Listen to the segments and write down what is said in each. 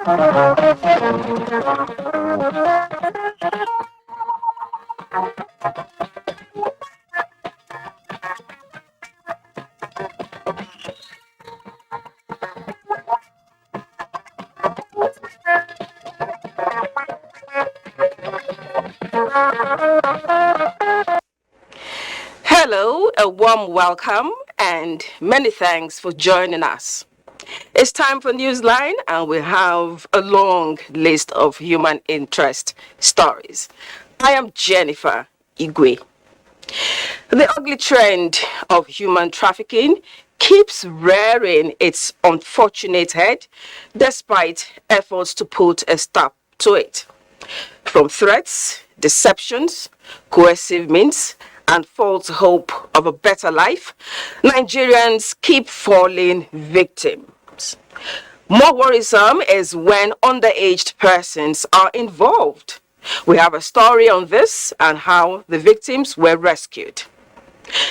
Hello, a warm welcome, and many thanks for joining us. It's time for Newsline, and we have a long list of human interest stories. I am Jennifer Igwe. The ugly trend of human trafficking keeps rearing its unfortunate head despite efforts to put a stop to it. From threats, deceptions, coercive means, and false hope of a better life, Nigerians keep falling victims. More worrisome is when underage persons are involved. We have a story on this and how the victims were rescued.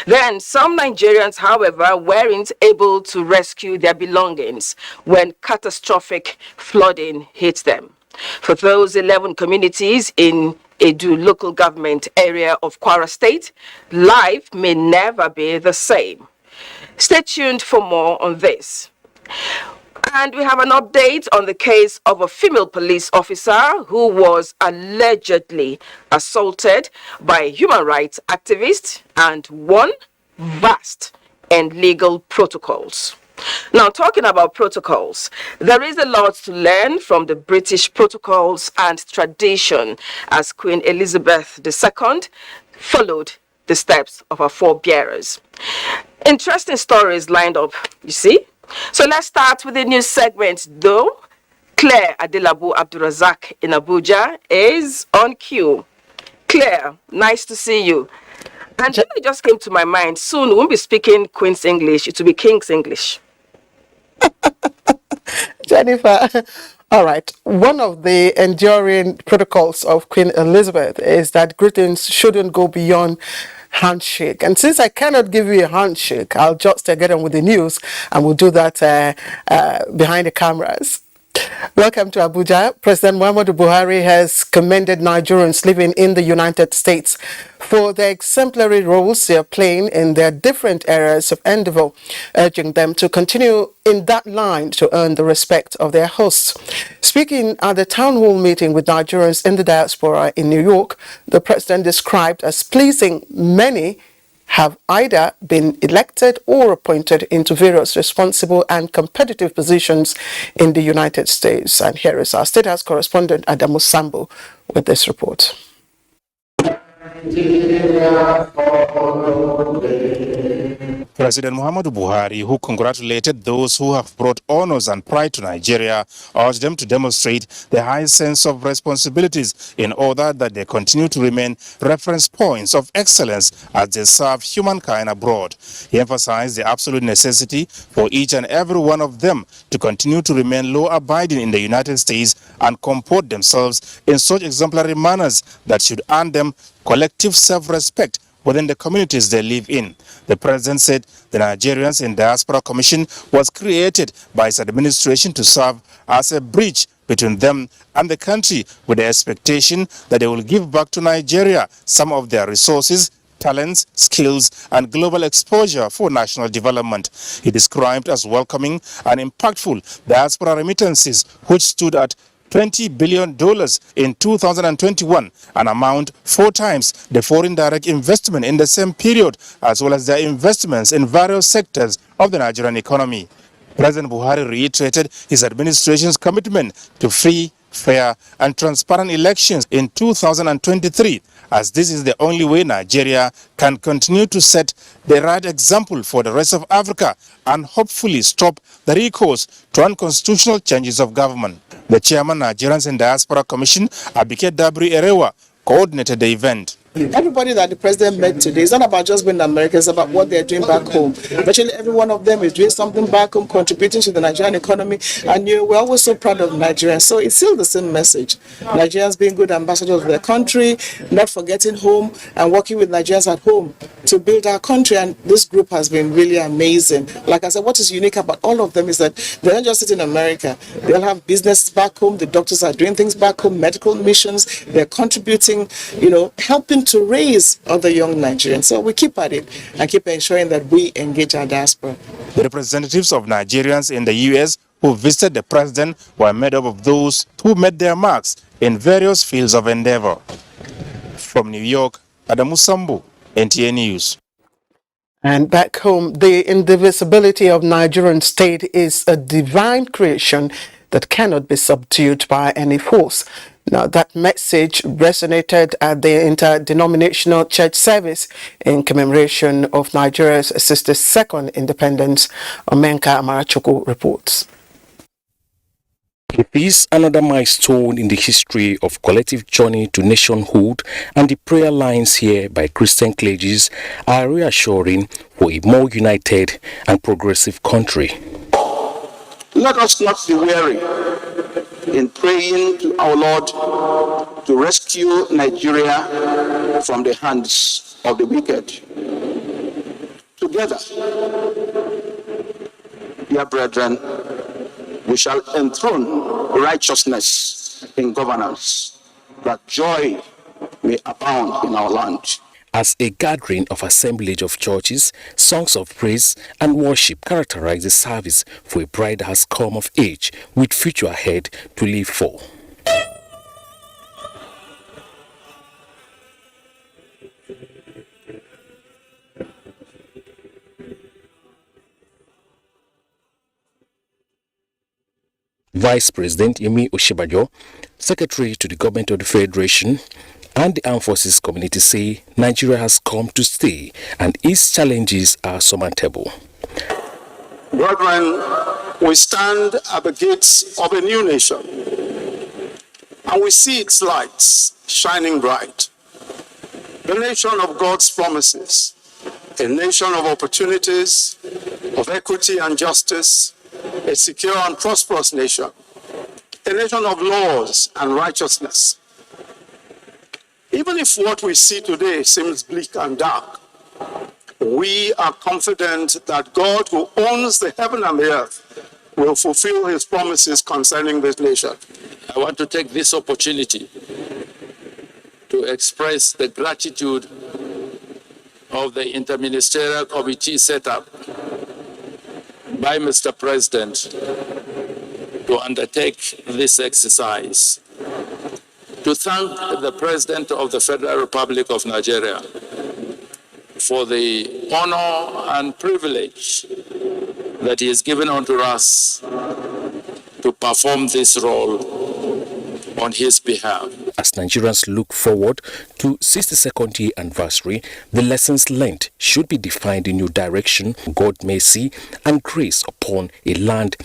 Then some Nigerians, however, weren't able to rescue their belongings when catastrophic flooding hit them. For those 11 communities in Edu local government area of Kwara State, life may never be the same. Stay tuned for more on this. And we have an update on the case of a female police officer who was allegedly assaulted by human rights activists and won vast and legal protocols. Now, talking about protocols, there is a lot to learn from the British protocols and tradition as Queen Elizabeth II followed the steps of her forebearers. Interesting stories lined up, you see. So let's start with the news segment, though. Claire Adelabu Abdurazak in Abuja is on cue. Claire, nice to see you. And it just came to my mind, soon we won't be speaking Queen's English, it will be King's English. Jennifer, all right. One of the enduring protocols of Queen Elizabeth is that greetings shouldn't go beyond handshake. And since I cannot give you a handshake, I'll just get on with the news, and we'll do that behind the cameras. Welcome to Abuja. President Muhammadu Buhari has commended Nigerians living in the United States for their exemplary roles they are playing in their different areas of endeavor, urging them to continue in that line to earn the respect of their hosts. Speaking at the town hall meeting with Nigerians in the diaspora in New York, the president described as pleasing many have either been elected or appointed into various responsible and competitive positions in the United States. And here is our State House correspondent, Adamu Sambo, with this report. President Muhammadu Buhari, who congratulated those who have brought honors and pride to Nigeria, urged them to demonstrate the high sense of responsibilities in order that they continue to remain reference points of excellence as they serve humankind abroad. He emphasized the absolute necessity for each and every one of them to continue to remain law-abiding in the United States and comport themselves in such exemplary manners that should earn them collective self-respect within the communities they live in. The president said the Nigerians in Diaspora Commission was created by his administration to serve as a bridge between them and the country, with the expectation that they will give back to Nigeria some of their resources, talents, skills, and global exposure for national development. He described as welcoming and impactful diaspora remittances, which stood at $20 billion in 2021, an amount 4 times the foreign direct investment in the same period, as well as their investments in various sectors of the Nigerian economy. President Buhari reiterated his administration's commitment to free, fair, and transparent elections in 2023, as this is the only way Nigeria can continue to set the right example for the rest of Africa and hopefully stop the recourse to unconstitutional changes of government. The chairman, Nigerians in Diaspora Commission, Abike Dabri Erewa, coordinated the event. Everybody that the president met today, it's not about just being American, it's about what they're doing back home. Virtually every one of them is doing something back home, contributing to the Nigerian economy, and we're always so proud of Nigerians. So it's still the same message. Nigerians being good ambassadors of their country, not forgetting home, and working with Nigerians at home to build our country. And this group has been really amazing. Like I said, what is unique about all of them is that they're not just sitting in America. They'll have business back home. The doctors are doing things back home, medical missions. They're contributing, helping to raise other young Nigerians. So we keep at it and keep ensuring that we engage our diaspora. The representatives of Nigerians in the U.S. who visited the president were made up of those who made their marks in various fields of endeavor. From New York, Adamu Sambu, NTA News. And back home, the indivisibility of Nigerian state is a divine creation that cannot be subdued by any force. Now, that message resonated at the interdenominational church service in commemoration of Nigeria's 62nd independence. Omenka Amarachuku reports. It is another milestone in the history of collective journey to nationhood, and the prayer lines here by Christian clergies are reassuring for a more united and progressive country. Let us not be weary in praying to our Lord to rescue Nigeria from the hands of the wicked. Together, dear brethren, we shall enthrone righteousness in governance, that joy may abound in our land. As a gathering of assemblage of churches, songs of praise and worship characterize the service for a bride that has come of age with future ahead to live for. Vice President Yemi Oshibajo, Secretary to the Government of the Federation, and the Armed Forces community say Nigeria has come to stay and its challenges are surmountable. Brethren, we stand at the gates of a new nation, and we see its lights shining bright. The nation of God's promises, a nation of opportunities, of equity and justice, a secure and prosperous nation, a nation of laws and righteousness. Even if what we see today seems bleak and dark, we are confident that God, who owns the heaven and the earth, will fulfill his promises concerning this nation. I want to take this opportunity to express the gratitude of the Interministerial Committee set up by Mr. President to undertake this exercise. To thank the President of the Federal Republic of Nigeria for the honor and privilege that he has given unto us to perform this role on his behalf. As Nigerians look forward to 62nd year anniversary, the lessons learned should be defined in new direction, God mercy and grace upon a land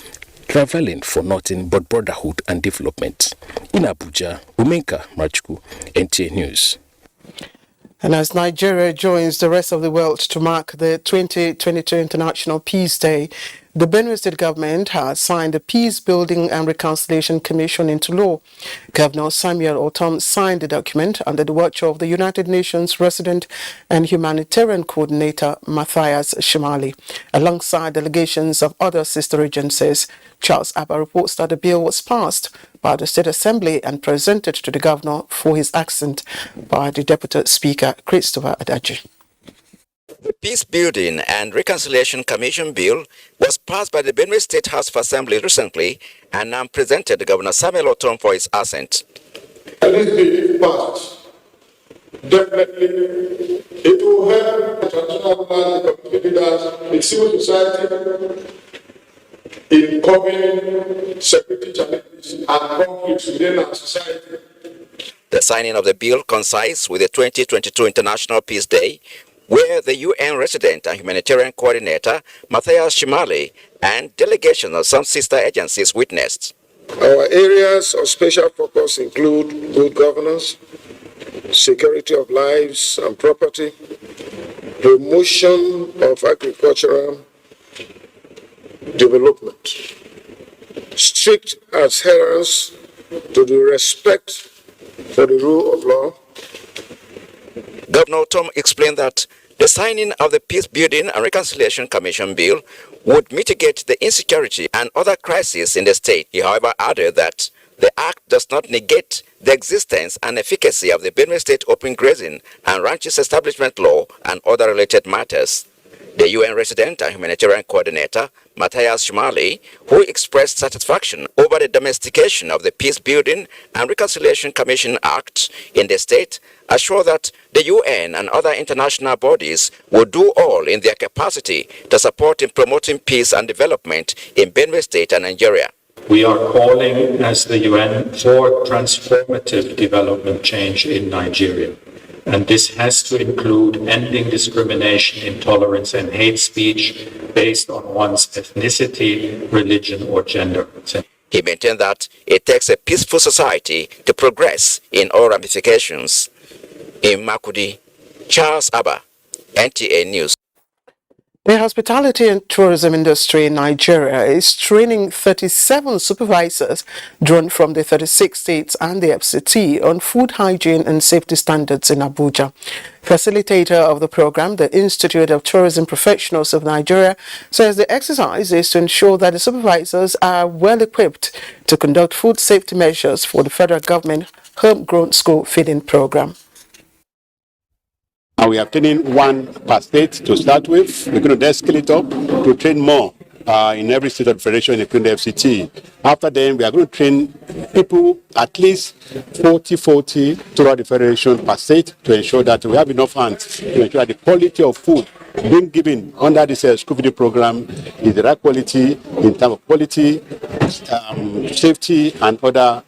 traveling for nothing but brotherhood and development. In Abuja, Omenka Amarachuku, NTA News. And as Nigeria joins the rest of the world to mark the 2022 International Peace Day, the Benue State government has signed the Peace Building and Reconciliation Commission into law. Governor Samuel Ortom signed the document under the watch of the United Nations Resident and Humanitarian Coordinator Matthias Shimali, alongside delegations of other sister agencies. Charles Abba reports that the bill was passed by the State Assembly and presented to the governor for his assent by the Deputy Speaker, Christopher Adaji. The Peace Building and Reconciliation Commission bill was passed by the Benue State House of Assembly recently and now presented to Governor Samuel Ortom for his assent. And this bill passed. Definitely, it will help the traditional plans, the community leaders, the civil society in coping security challenges and conflicts within our society. The signing of the bill coincides with the 2022 International Peace Day, where the UN Resident and Humanitarian Coordinator, Matthias Shimali, and delegations of some sister agencies witnessed. Our areas of special focus include good governance, security of lives and property, promotion of agricultural development, strict adherence to the respect for the rule of law. Governor Tom explained that the signing of the Peace Building and Reconciliation Commission bill would mitigate the insecurity and other crises in the state. He, however, added that the act does not negate the existence and efficacy of the Benue State Open Grazing and Ranches Establishment Law and other related matters. The UN resident and humanitarian coordinator, Matthias Schmali, who expressed satisfaction over the domestication of the Peace Building and Reconciliation Commission Act in the state, assured that the UN and other international bodies will do all in their capacity to support in promoting peace and development in Benue State and Nigeria. We are calling as the UN for transformative development change in Nigeria. And this has to include ending discrimination, intolerance, and hate speech based on one's ethnicity, religion, or gender. He maintained that it takes a peaceful society to progress in all ramifications. In Makudi, Charles Abba, NTA News. The hospitality and tourism industry in Nigeria is training 37 supervisors drawn from the 36 states and the FCT on food hygiene and safety standards in Abuja. Facilitator of the program, the Institute of Tourism Professionals of Nigeria, says the exercise is to ensure that the supervisors are well equipped to conduct food safety measures for the federal government homegrown school feeding program. And we are training one per state to start with. We're going to escalate up to train more in every state of the federation, including the FCT. After then, we are going to train people, at least 40 throughout the federation per state, to ensure that we have enough hands to ensure that the quality of food being given under this school feeding program is the right quality in terms of quality, safety, and other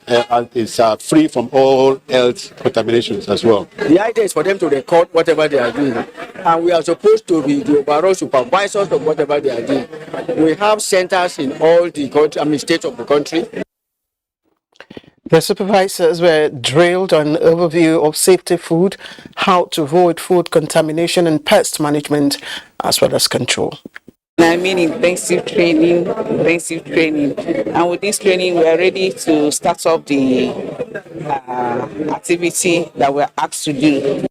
is free from all health contaminations as well. The idea is for them to record whatever they are doing, and we are supposed to be the overall supervisors of whatever they are doing. We have centers in all the country, states of the country. The supervisors were drilled on an overview of safety food, how to avoid food contamination and pest management, as well as control. I mean intensive training. And with this training, we are ready to start up the activity that we're asked to do.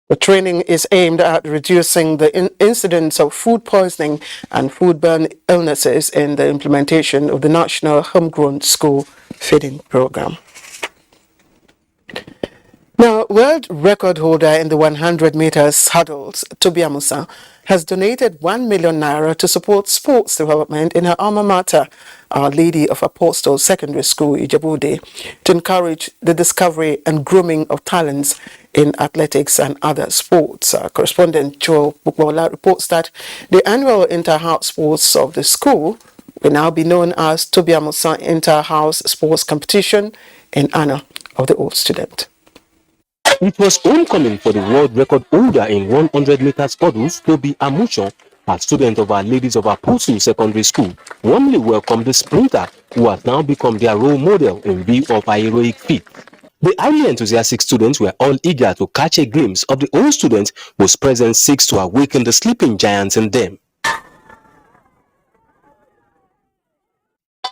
The training is aimed at reducing the incidence of food poisoning and foodborne illnesses in the implementation of the National Homegrown School Feeding Program. Now, world record holder in the 100 meters hurdles, Toby Amusa, has donated 1 million naira to support sports development in her alma mater, Our Lady of Apostles Secondary School, Ijebuode, to encourage the discovery and grooming of talents in athletics and other sports. Correspondent Joel Bukbola reports that the annual inter-house sports of the school will now be known as Toby Amusa Inter-House Sports Competition in honor of the old student. It was homecoming for the world record holder in 100 meters hurdles, Toby Amusa, a student of Our Ladies of Apostles Secondary School, warmly welcomed the sprinter who has now become their role model in view of her heroic feat. The highly enthusiastic students were all eager to catch a glimpse of the old student whose presence seeks to awaken the sleeping giants in them.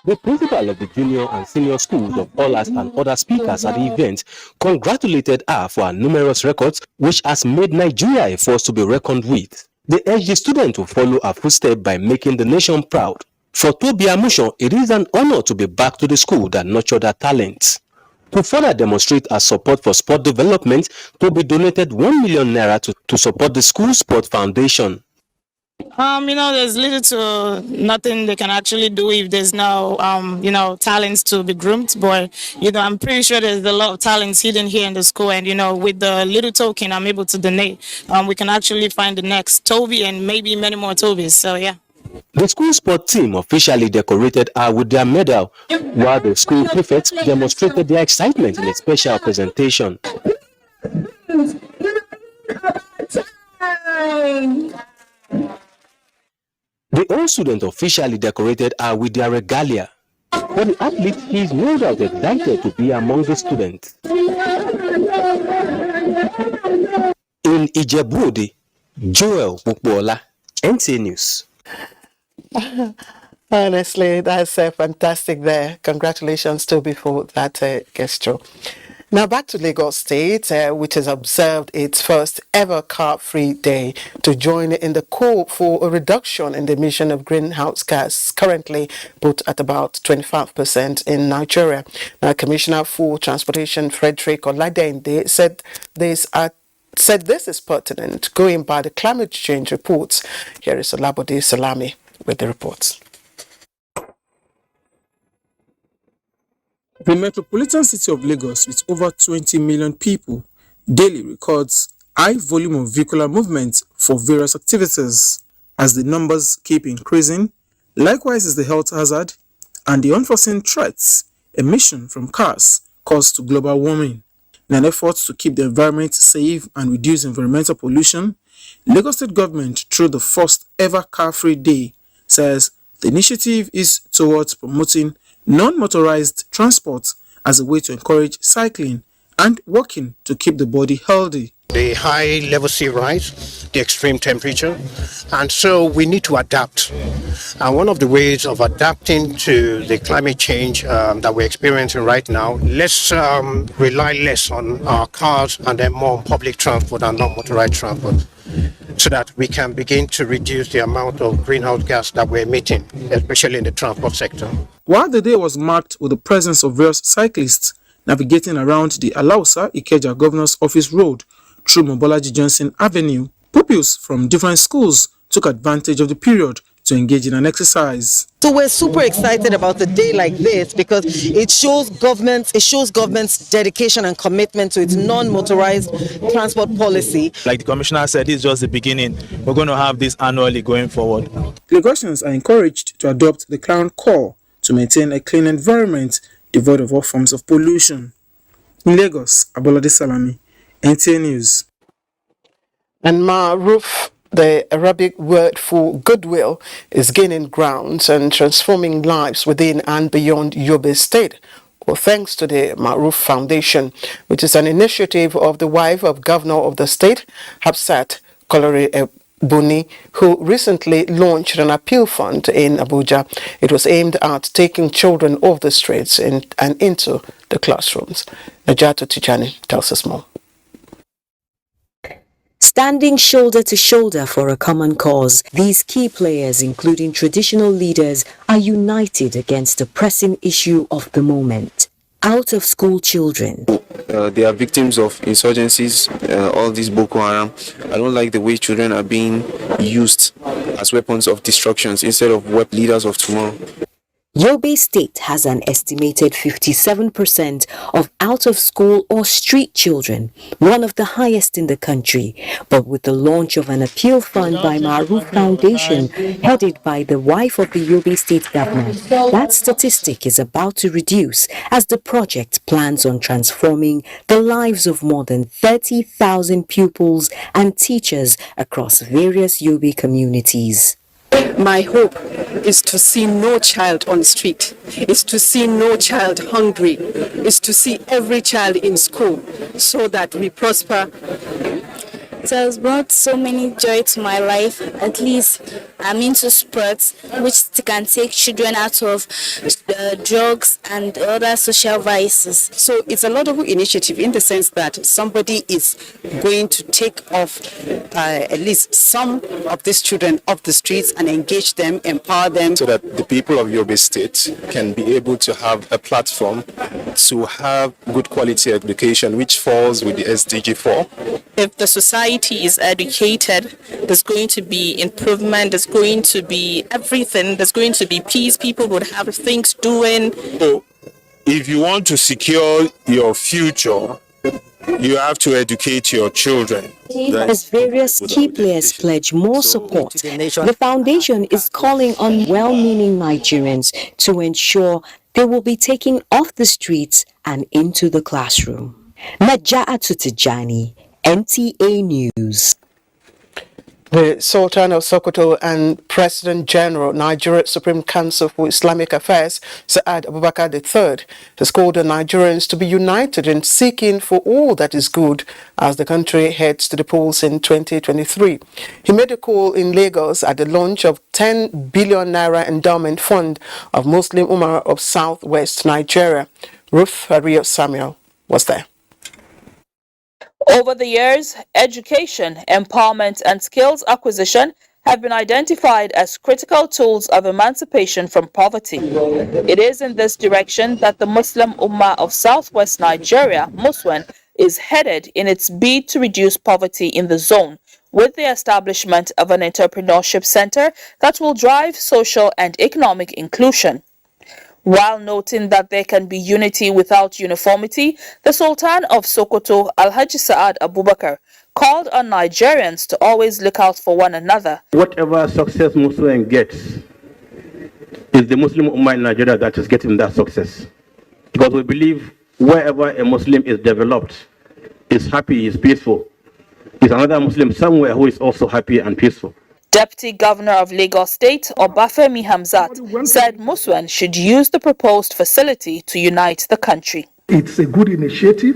The principal of the junior and senior schools of Olas and other speakers at the event congratulated her for her numerous records, which has made Nigeria a force to be reckoned with. They urged the student to follow her footsteps by making the nation proud. For Toby Amusa, it is an honor to be back to the school that nurtured her talents. To further demonstrate her support for sport development, Toby donated 1 million naira to support the school sport foundation. There's little to nothing they can actually do if there's no, talents to be groomed. But, I'm pretty sure there's a lot of talents hidden here in the school. And, with the little token I'm able to donate, we can actually find the next Toby and maybe many more Tobys. So, yeah. The school sport team officially decorated her with their medal, while the school prefects demonstrated their excitement in a special presentation. The old student officially decorated her with their regalia. For the athlete, he is no doubt excited to be among the students. In Ijebu-Ode, Joel Bukbola, NTA News. Honestly, that's fantastic there. Congratulations, Toby, for that gesture. Now back to Lagos State, which has observed its first ever car-free day to join in the call for a reduction in the emission of greenhouse gas, currently put at about 25% in Nigeria. Now, Commissioner for Transportation Frederick Oladende said this is pertinent, going by the climate change reports. Here is Olabode Salami with the reports. The metropolitan city of Lagos, with over 20 million people, daily records high volume of vehicular movement for various activities. As the numbers keep increasing, likewise is the health hazard and the unforeseen threats emission from cars cause to global warming. In an effort to keep the environment safe and reduce environmental pollution, Lagos State government, through the first ever car-free day, says the initiative is towards promoting non-motorized transport as a way to encourage cycling and walking to keep the body healthy. The high level sea rise, the extreme temperature, and so we need to adapt. And one of the ways of adapting to the climate change that we're experiencing right now, let's rely less on our cars and then more on public transport and non-motorized transport, so that we can begin to reduce the amount of greenhouse gas that we're emitting, especially in the transport sector. While the day was marked with the presence of various cyclists navigating around the Alausa-Ikeja Governor's Office Road through Mobolaji Johnson Avenue, pupils from different schools took advantage of the period to engage in an exercise. So we're super excited about a day like this because it shows government's dedication and commitment to its non-motorized transport policy. Like the commissioner said, it's just the beginning. We're going to have this annually going forward. Lagosians are encouraged to adopt the Crown Core to maintain a clean environment devoid of all forms of pollution. In Lagos, Abolade Salami, NTA News. And Ma'ruf, the Arabic word for goodwill, is gaining ground and transforming lives within and beyond Yobe State. Well, thanks to the Ma'ruf Foundation, which is an initiative of the wife of Governor of the state, Hafsat Kolore Buni, who recently launched an appeal fund in Abuja. It was aimed at taking children off the streets and into the classrooms. Najato Tijani tells us more. Standing shoulder to shoulder for a common cause, these key players, including traditional leaders, are united against the pressing issue of the moment. Out-of-school children. They are victims of insurgencies, all these Boko Haram. I don't like the way children are being used as weapons of destruction instead of leaders of tomorrow. Yobe State has an estimated 57% of out-of-school or street children, one of the highest in the country. But with the launch of an appeal fund by Ma'ruf Foundation, headed by the wife of the Yobe State governor, that statistic is about to reduce as the project plans on transforming the lives of more than 30,000 pupils and teachers across various Yobe communities. My hope is to see no child on the street, is to see no child hungry, is to see every child in school so that we prosper. It has brought so many joy to my life. At least I'm into sports, which can take children out of drugs and other social vices. So it's a laudable initiative in the sense that somebody is going to take off at least some of these children off the streets and engage them, empower them. So that the people of Yobe State can be able to have a platform to have good quality education, which falls with the SDG 4. If the society is educated, there's going to be improvement, there's going to be everything, there's going to be peace, people would have things doing. So if you want to secure your future, you have to educate your children. As various key players pledge more support, the foundation is calling on well-meaning Nigerians to ensure they will be taken off the streets and into the classroom. Najaa Tutijani, NTA News. The Sultan of Sokoto and President General, Nigeria Supreme Council for Islamic Affairs, Saad Abubakar III, has called on Nigerians to be united in seeking for all that is good as the country heads to the polls in 2023. He made a call in Lagos at the launch of 10 billion naira endowment fund of Muslim Ummah of Southwest Nigeria. Ruth Ario Samuel was there. Over the years, education, empowerment, and skills acquisition have been identified as critical tools of emancipation from poverty. It is in this direction that the Muslim Ummah of Southwest Nigeria, Muswen, is headed in its bid to reduce poverty in the zone, with the establishment of an entrepreneurship center that will drive social and economic inclusion. While noting that there can be unity without uniformity, the Sultan of Sokoto, Alhaji Saad Abubakar, called on Nigerians to always look out for one another. Whatever success Muslim gets is the Muslim Ummah in Nigeria that is getting that success. Because we believe wherever a Muslim is developed, is happy, is peaceful, is another Muslim somewhere who is also happy and peaceful. Deputy Governor of Lagos State, Obafemi Hamzat, said Muswen should use the proposed facility to unite the country. It's a good initiative,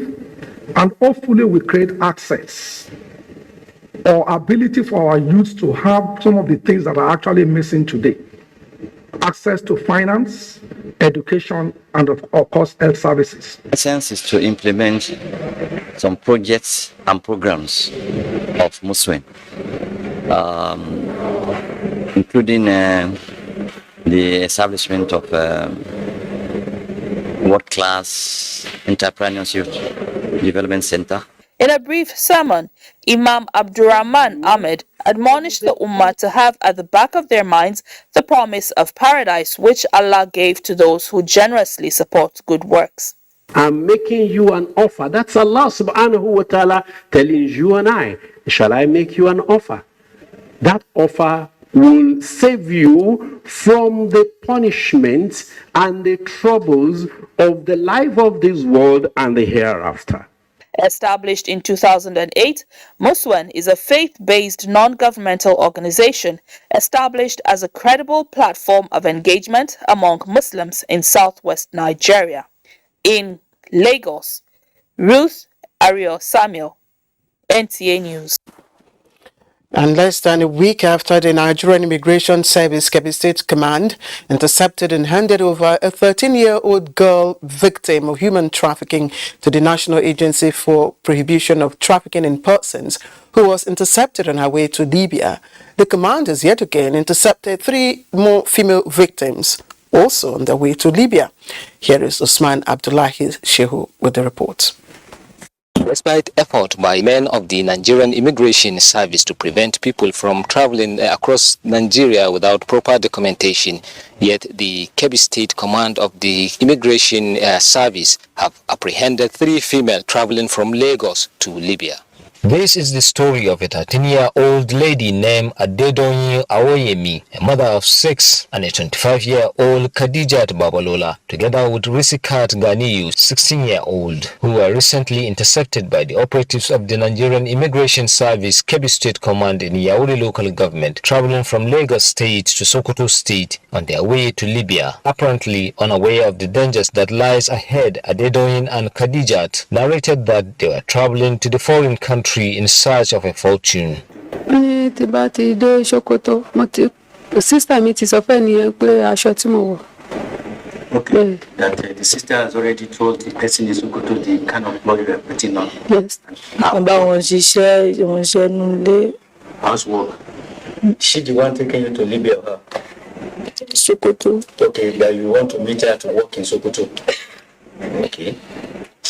and hopefully we create access or ability for our youth to have some of the things that are actually missing today. Access to finance, education, and of course health services. The essence is to implement some projects and programs of Muslim. Including the establishment of world-class entrepreneurship development center. In a brief sermon, Imam Abdurrahman Ahmed admonished the Ummah to have at the back of their minds the promise of paradise which Allah gave to those who generously support good works. I'm making you an offer. That's Allah subhanahu wa ta'ala telling you and I, shall I make you an offer? That offer will save you from the punishments and the troubles of the life of this world and the hereafter. Established in 2008, Muswen is a faith-based non-governmental organization established as a credible platform of engagement among Muslims in southwest Nigeria. In Lagos, Ruth Ario Samuel, NTA News. And less than a week after the Nigerian Immigration Service Kebbi State Command intercepted and handed over a 13-year-old girl victim of human trafficking to the National Agency for Prohibition of Trafficking in Persons, who was intercepted on her way to Libya, the command has yet again intercepted 3 more female victims, also on their way to Libya. Here is Usman Abdullahi Shehu with the report. Despite effort by men of the Nigerian Immigration Service to prevent people from traveling across Nigeria without proper documentation, yet the Kebbi State Command of the Immigration Service have apprehended 3 female traveling from Lagos to Libya. This is the story of a 13-year-old lady named Adedonyi Awoyemi, a mother of 6, and a 25-year-old Khadijat Babalola, together with Risikat Ganiyu, 16-year-old, who were recently intercepted by the operatives of the Nigerian Immigration Service Kebbi State Command in Yauri local government, traveling from Lagos State to Sokoto State on their way to Libya. Apparently unaware of the dangers that lies ahead, Adedonyi and Khadijat narrated that they were traveling to the foreign country in search of a fortune. Sister me ti sọ fẹ́ nìyẹn pé aṣọ tí mo wọ̀. Okay, that the sister has already told the person in Sokoto the kind of clothes you are putting on. Yes. About wọn ṣiṣẹ́ nulẹ̀. Housework. She the one taking you to Libya, huh? Sokoto. Okay, that you want to meet her to work in Sokoto. Okay.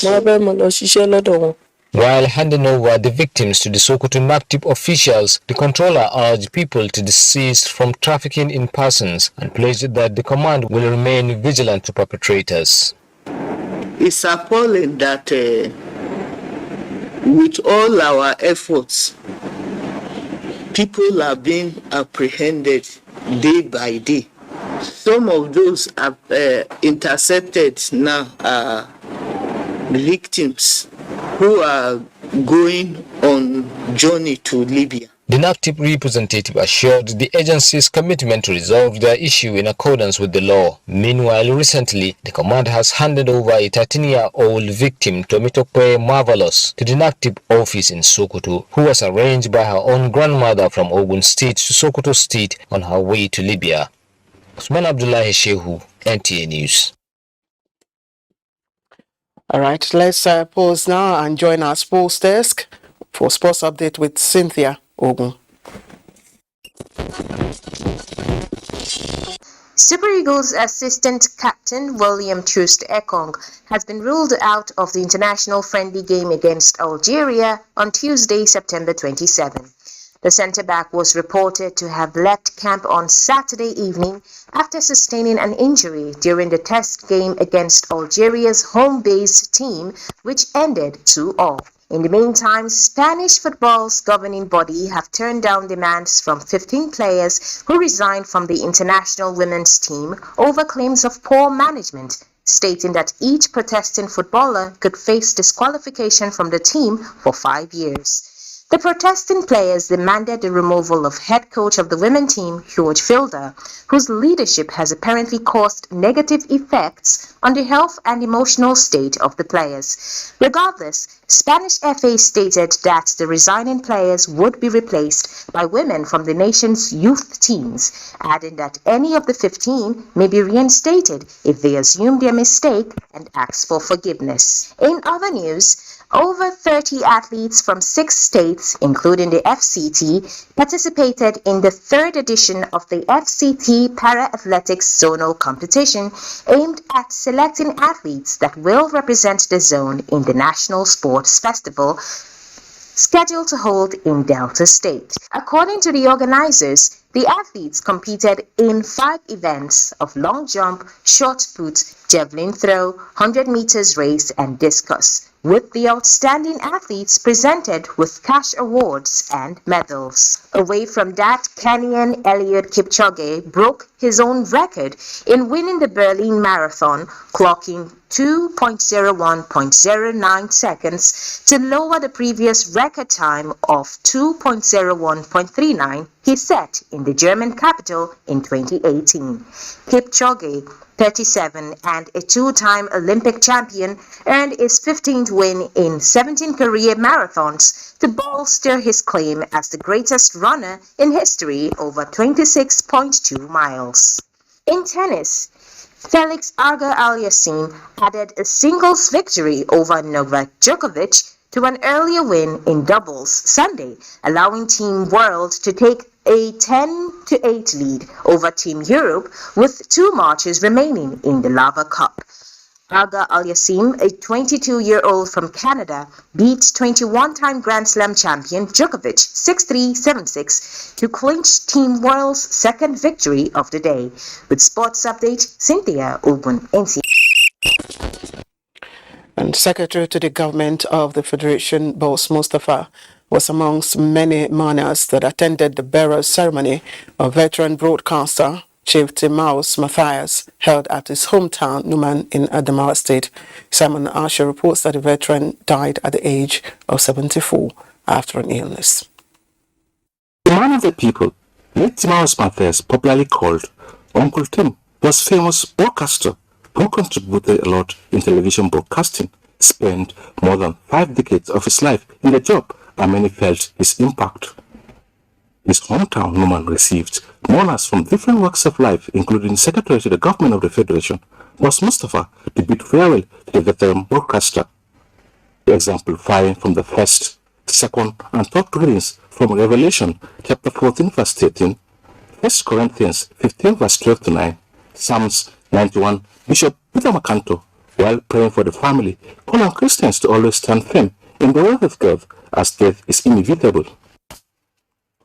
Mo fẹ́ mo lọ ṣiṣẹ́ lọ́dọ̀ wọn. While handing over the victims to the Sokoto MACTIP officials, the controller urged people to desist from trafficking in persons and pledged that the command will remain vigilant to perpetrators. It's appalling that with all our efforts, people are being apprehended day by day. Some of those are intercepted now are victims who are going on journey to Libya. The NAFTIP representative assured the agency's commitment to resolve their issue in accordance with the law. Meanwhile, recently, the command has handed over a 13-year-old victim, Tomitope Marvelous, to the NAFTIP office in Sokoto, who was arranged by her own grandmother from Ogun State to Sokoto State on her way to Libya. Usman Abdullahi Shehu, NTA News. All right, let's pause now and join our sports desk for sports update with Cynthia Ogun. Super Eagles assistant captain William Troost Ekong has been ruled out of the international friendly game against Algeria on Tuesday, September 27. The centre-back was reported to have left camp on Saturday evening after sustaining an injury during the test game against Algeria's home-based team, which ended 2-2. In the meantime, Spanish football's governing body have turned down demands from 15 players who resigned from the international women's team over claims of poor management, stating that each protesting footballer could face disqualification from the team for 5 years. The protesting players demanded the removal of head coach of the women's team, George Fielder, whose leadership has apparently caused negative effects on the health and emotional state of the players. Regardless, Spanish FA stated that the resigning players would be replaced by women from the nation's youth teams, adding that any of the 15 may be reinstated if they assume their mistake and ask for forgiveness. In other news, over 30 athletes from 6 states, including the FCT, participated in the 3rd edition of the FCT Para-Athletics Zonal Competition aimed at selecting athletes that will represent the zone in the National Sports Festival scheduled to hold in Delta State. According to the organizers, the athletes competed in 5 events of long jump, shot put, javelin throw, 100 meters race, and discus, with the outstanding athletes presented with cash awards and medals. Away from that, Kenyan Eliud Kipchoge broke his own record in winning the Berlin Marathon, clocking 2.01.09 seconds to lower the previous record time of 2.01.39 he set in the German capital in 2018. Kipchoge, 37 and a 2-time Olympic champion, earned his 15th win in 17 career marathons to bolster his claim as the greatest runner in history over 26.2 miles. In tennis, Felix Auger-Aliassime added a singles victory over Novak Djokovic to an earlier win in doubles Sunday, allowing Team World to take a 10-8 lead over Team Europe with 2 matches remaining in the Lava Cup. Auger-Aliassime, a 22-year-old from Canada, beat 21-time Grand Slam champion Djokovic 6-3, 7-6 to clinch Team World's 2nd victory of the day. With Sports Update, Cynthia Ogun, NTA. And Secretary to the Government of the Federation, Boss Mustafa, was amongst many mourners that attended the burial ceremony of veteran broadcaster Chief Timaus Matthias, held at his hometown, Numan, in Adamawa State. Simon Asher reports that the veteran died at the age of 74 after an illness. The man of the people, late Timaus Matthias, popularly called Uncle Tim, was a famous broadcaster who contributed a lot in television broadcasting, spent more than 5 decades of his life in the job, and many felt his impact. His hometown, Numan, received mourners from different walks of life, including Secretary to the Government of the Federation, Boss Mustafa, to bid farewell to the veteran broadcaster, exemplifying from the 1st, 2nd, and 3rd readings from Revelation chapter 14, verse 13, 1 Corinthians 15, verse 12 to 9, Psalms 91, Bishop Peter Makanto, while praying for the family, call on Christians to always stand firm in the word of God, as death is inevitable.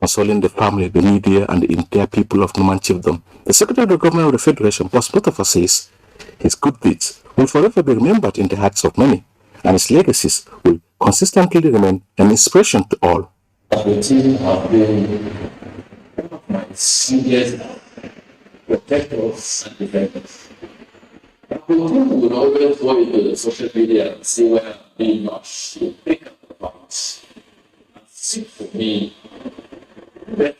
Consoling the family, the media, and the entire people of Numan Chiefdom, the Secretary of the Government of the Federation, Boss Mustafa, says his good deeds will forever be remembered in the hearts of many, and his legacies will consistently remain an inspiration to all. The team have been one of my senior protectors and defenders. People will always go into the social media and see where I'm being mashed to pick up the fights and seek for me The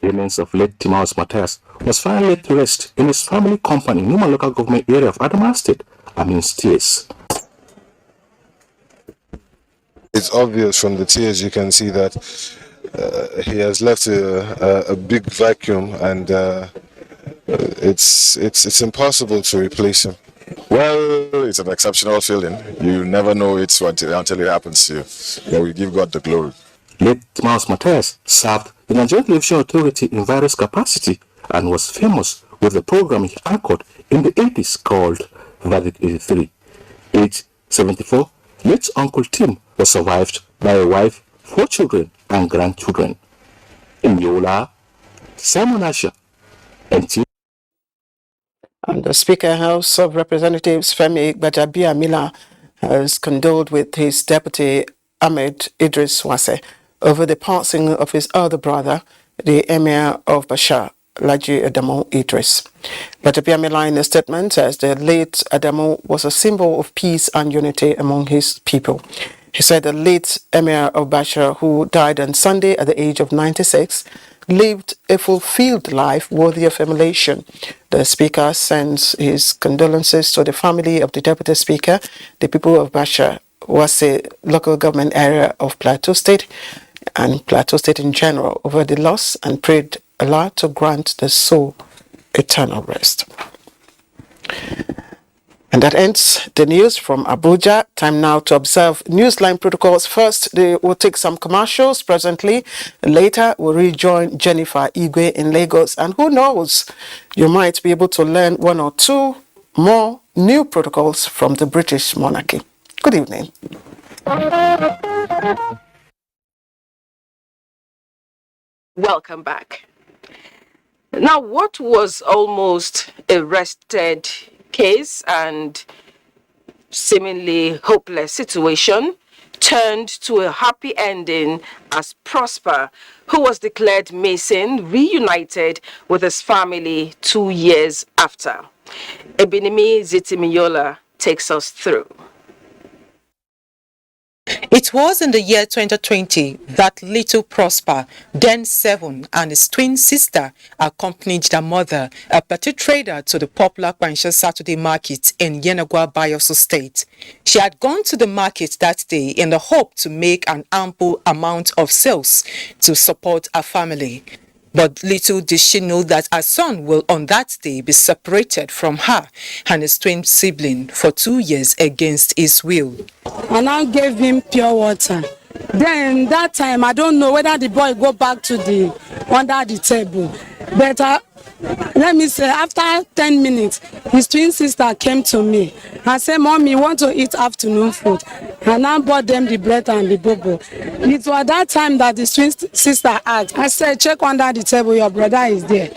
remains of late Timaus Matthias was finally laid to rest in his family compound in Numa local government area of Adamawa State, amidst tears. It's obvious from the tears you can see that he has left a big vacuum, and it's impossible to replace him. Well, it's an exceptional feeling. You never know it until it happens to you. But we give God the glory. Late Timaus Matthias served the Nigerian Television Authority in various capacity and was famous with the program he anchored in the 80s called Verdict 83. Aged 74, late Uncle Tim was survived by a wife, 4 children and grandchildren. In Yola, Simon Asha, NTA. And the Speaker House of Representatives Femi Gbajabiamila has condoled with his deputy Ahmed Idris Wase over the passing of his elder brother, the Emir of Bashar, Laji Adamu Idris. Gbajabiamila in a statement says the late Adamu was a symbol of peace and unity among his people. He said the late Emir of Bashar, who died on Sunday at the age of 96, lived a fulfilled life worthy of emulation. The Speaker sends his condolences to the family of the Deputy Speaker, the people of Bashar, Wase local government area of Plateau State, and Plateau State in general over the loss, and prayed Allah to grant the soul eternal rest. And that ends the news from Abuja. Time now to observe Newsline protocols. First, they will take some commercials presently. Later, we'll rejoin Jennifer Igwe in Lagos. And who knows, you might be able to learn 1 or 2 more new protocols from the British monarchy. Good evening. Welcome back. Now, what was almost a wretched case and seemingly hopeless situation turned to a happy ending as Prosper, who was declared Mason, reunited with his family 2 years after. Ebinimi Zitimiyola takes us through. It was in the year 2020 that little Prosper, then 7, and his twin sister accompanied their mother, a petty trader, to the popular Kwansha Saturday market in Yenagwa, Bayoso State. She had gone to the market that day in the hope to make an ample amount of sales to support her family. But little did she know that her son will on that day be separated from her and his twin sibling for 2 years against his will. I now gave him pure water. Then that time, I don't know whether the boy go back to the under the table. But let me say, after 10 minutes, his twin sister came to me and said, "Mommy, you want to eat afternoon food?" And I bought them the bread and the bobo. It was that time that the twin sister asked. I said, "Check under the table, your brother is there."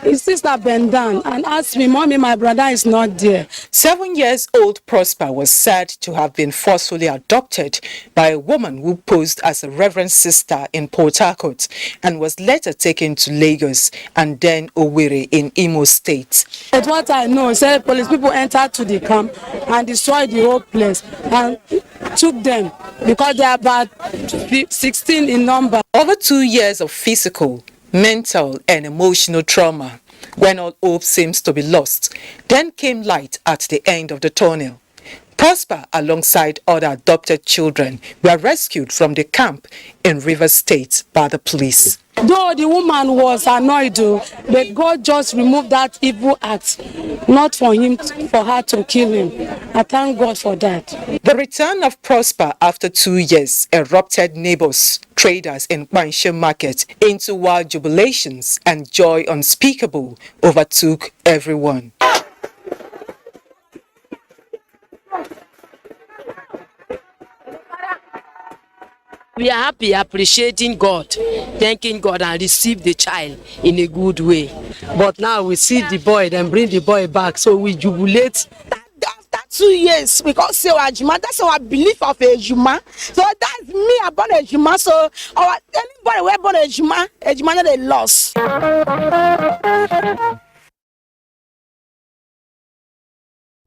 His sister bent down and asked me, "Mommy, my brother is not there." 7-year-old Prosper was said to have been forcefully adopted by a woman who posed as a reverend sister in Port Harcourt and was later taken to Lagos and then Owerri in Imo State. But what I know is that police people entered to the camp and destroyed the whole place and took them because they are about 16 in number. Over 2 years of physical, mental and emotional trauma, when all hope seems to be lost, then came light at the end of the tunnel. Prosper, alongside other adopted children, were rescued from the camp in Rivers State by the police. Though the woman was annoyed, but God just removed that evil act, not for her to kill him. I thank God for that. The return of Prosper after 2 years erupted neighbors, traders in Kwansha market into wild jubilations, and joy unspeakable overtook everyone. We are happy, appreciating God, thanking God, and receive the child in a good way. But now we see the boy, then bring the boy back, so we jubilate. After 2 years, because say Ejima, that's our belief of Ejima. So that's me, I born Ejima. So anybody who born Ejima not a loss.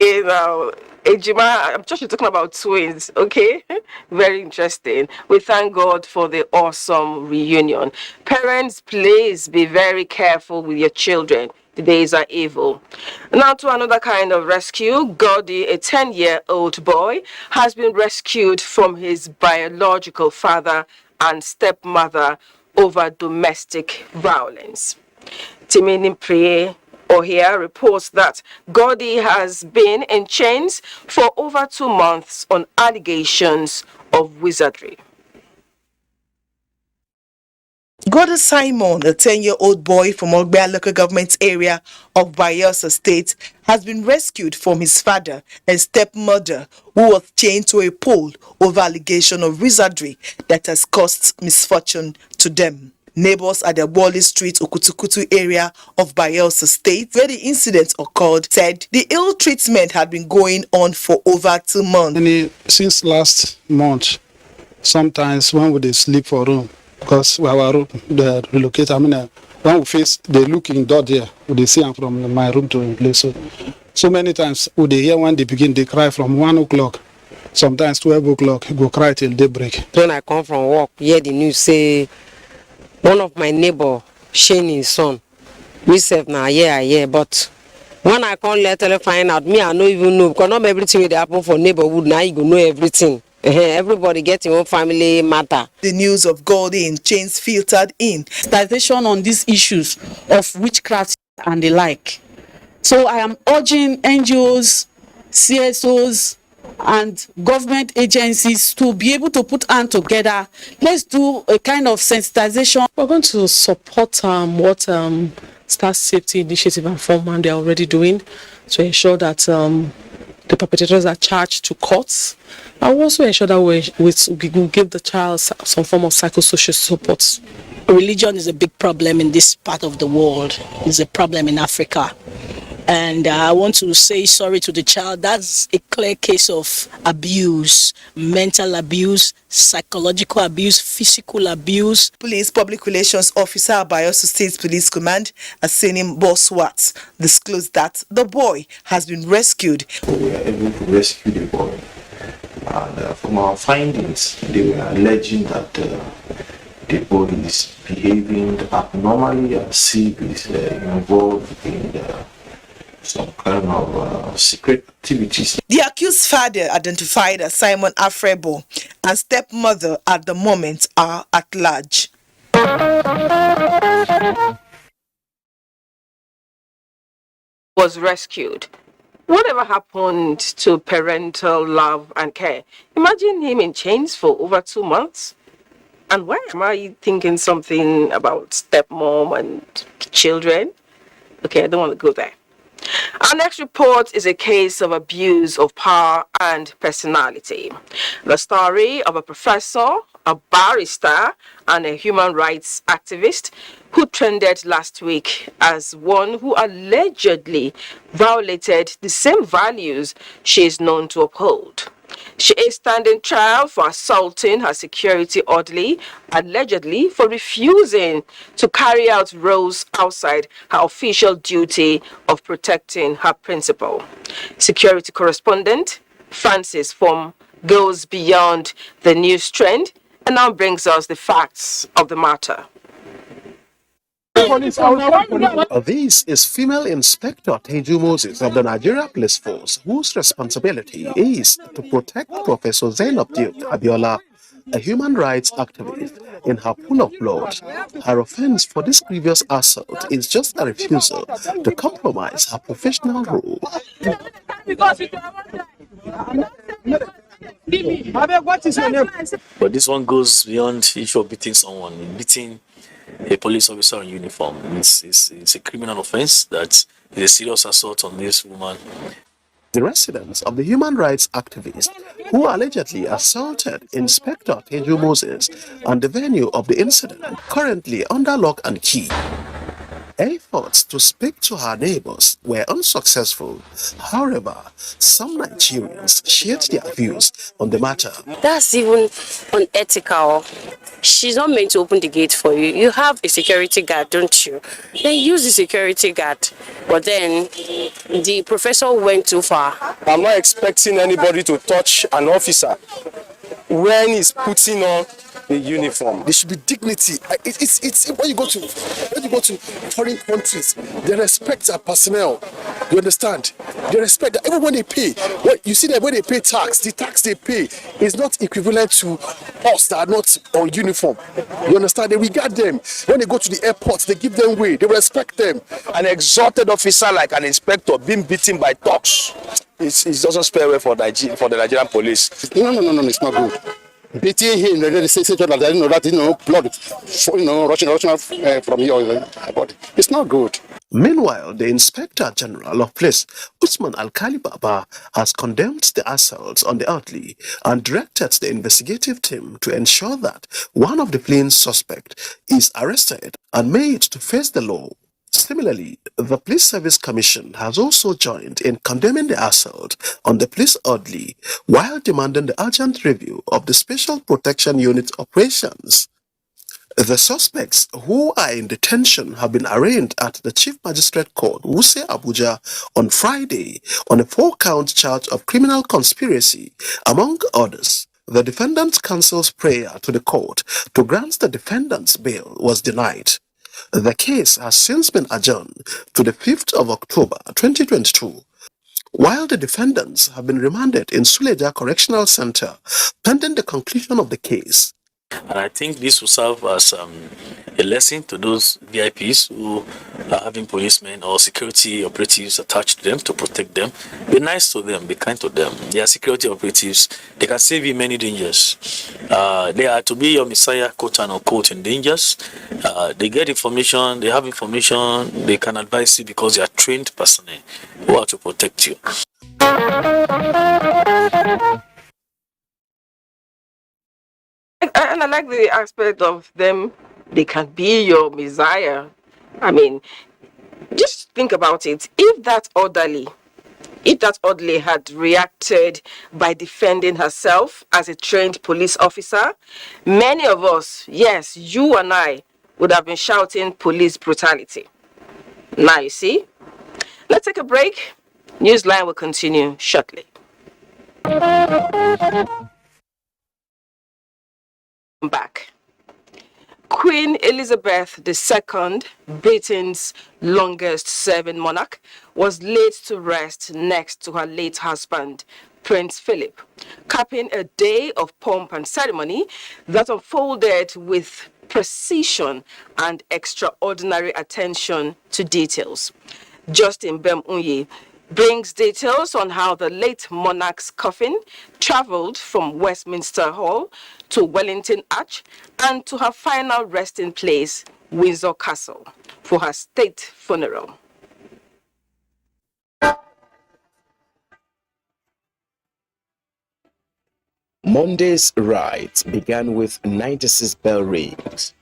A now. Ejima, I'm sure you're talking about twins, okay? Very interesting. We thank God for the awesome reunion. Parents, please be very careful with your children. The days are evil. Now to another kind of rescue. Gordy, a 10-year-old boy, has been rescued from his biological father and stepmother over domestic violence. Timini Priye Ohia reports that Gordy has been in chains for over 2 months on allegations of wizardry. Gordon Simon, a 10-year-old boy from Ogbea local government area of Bayelsa State, has been rescued from his father and stepmother, who was chained to a pole over allegation of wizardry that has caused misfortune to them. Neighbors at the Wally Street, Okutukutu area of Bayelsa State, where the incident occurred, said the ill treatment had been going on for over 2 months. Since last month, sometimes when we sleep for room, because our room, they relocate, when we face, they look in door there, they see I'm from my room to a place. So many times, we hear when they begin, they cry from 1 o'clock, sometimes 12 o'clock, go cry till daybreak. When I come from work, hear the news say, one of my neighbor, Shane, his son, we said, now, yeah, but when I come later find out, me, I don't even know, because not everything will happen for neighborhood, now you go know everything. Everybody get your own family matter. The news of Gordy in chains filtered in. Sensitization on these issues of witchcraft and the like. So I am urging NGOs, CSOs, and government agencies to be able to put hands together. Let's do a kind of sensitization. We're going to support what Star Safety Initiative and Foreman they are already doing to ensure that the perpetrators are charged to courts. I will also ensure that we will give the child some form of psychosocial support. Religion is a big problem in this part of the world. It's a problem in Africa. And I want to say sorry to the child. That's a clear case of abuse, mental abuse, psychological abuse, physical abuse. Police Public Relations Officer at Bayelsa State Police Command, Asenim Boswat, disclosed that the boy has been rescued. We were able to rescue the boy. And from our findings, they were alleging that the boy is behaving abnormally and if is involved in some kind of secret activities. The accused father, identified as Simon Afrebo, and stepmother at the moment are at large. Was rescued. Whatever happened to parental love and care? Imagine him in chains for over 2 months. And why am I thinking something about stepmom and children? Okay, I don't want to go there. Our next report is a case of abuse of power and personality. The story of a professor, a barrister, and a human rights activist who trended last week as one who allegedly violated the same values she is known to uphold. She is standing trial for assaulting her security orderly, allegedly for refusing to carry out roles outside her official duty of protecting her principal. Security correspondent Francis Form goes beyond the news trend and now brings us the facts of the matter. This is female Inspector Teju Moses of the Nigeria Police Force, whose responsibility is to protect Professor Zainab Duke Abiola, a human rights activist, in her pool of blood. Her offense for this previous assault is just a refusal to compromise her professional role. But this one goes beyond the issue of beating someone. Beating a police officer in uniform, it's a criminal offense that is a serious assault on this woman. The residence of the human rights activist who allegedly assaulted Inspector Teju Moses and the venue of the incident currently under lock and key. Efforts to speak to her neighbors were unsuccessful. However, some Nigerians shared their views on the matter. That's even unethical. She's not meant to open the gate for you. You have a security guard, don't you? Then use the security guard. But then the professor went too far. I'm not expecting anybody to touch an officer when he's putting on the uniform. There should be dignity. It's when you go to foreign countries, they respect their personnel. You understand? They respect that even when they pay. What you see that when they pay tax, the tax they pay is not equivalent to us that are not on uniform. You understand? They regard them. When they go to the airport, they give them way. They respect them. An exalted officer like an inspector being beaten by thugs. It doesn't spare way for the Nigerian police. No, it's not good. Beating him, they say that blood, rushing from your body. It's not good. Meanwhile, the Inspector General of Police, Usman Alkali Baba, has condemned the assaults on the elderly and directed the investigative team to ensure that one of the fleeing suspects is arrested and made to face the law. Similarly, the Police Service Commission has also joined in condemning the assault on the police elderly while demanding the urgent review of the Special Protection Unit operations. The suspects who are in detention have been arraigned at the Chief Magistrate Court, Wuse, Abuja, on Friday on a 4-count charge of criminal conspiracy, among others. The defendant's counsel's prayer to the court to grant the defendant's bail was denied. The case has since been adjourned to the 5th of October 2022, while the defendants have been remanded in Suleja Correctional Center pending the conclusion of the case. And I think this will serve as a lesson to those VIPs who are having policemen or security operatives attached to them to protect them. Be nice to them, be kind to them. They are security operatives. They can save you many dangers. They are to be your messiah, quote and unquote, in dangers. They get information, they have information, they can advise you because they are trained personnel who are to protect you. And I like the aspect of them, they can be your messiah. I mean, just think about it. If that orderly had reacted by defending herself as a trained police officer, many of us, yes, you and I, would have been shouting police brutality. Now you see. Let's take a break. Newsline will continue shortly. Back. Queen Elizabeth II, Britain's longest-serving monarch, was laid to rest next to her late husband, Prince Philip, capping a day of pomp and ceremony that unfolded with precision and extraordinary attention to details. Justin Bemunye brings details on how the late monarch's coffin traveled from Westminster Hall to Wellington Arch and to her final resting place, Windsor Castle, for her state funeral. Monday's rites began with 96 bell rings,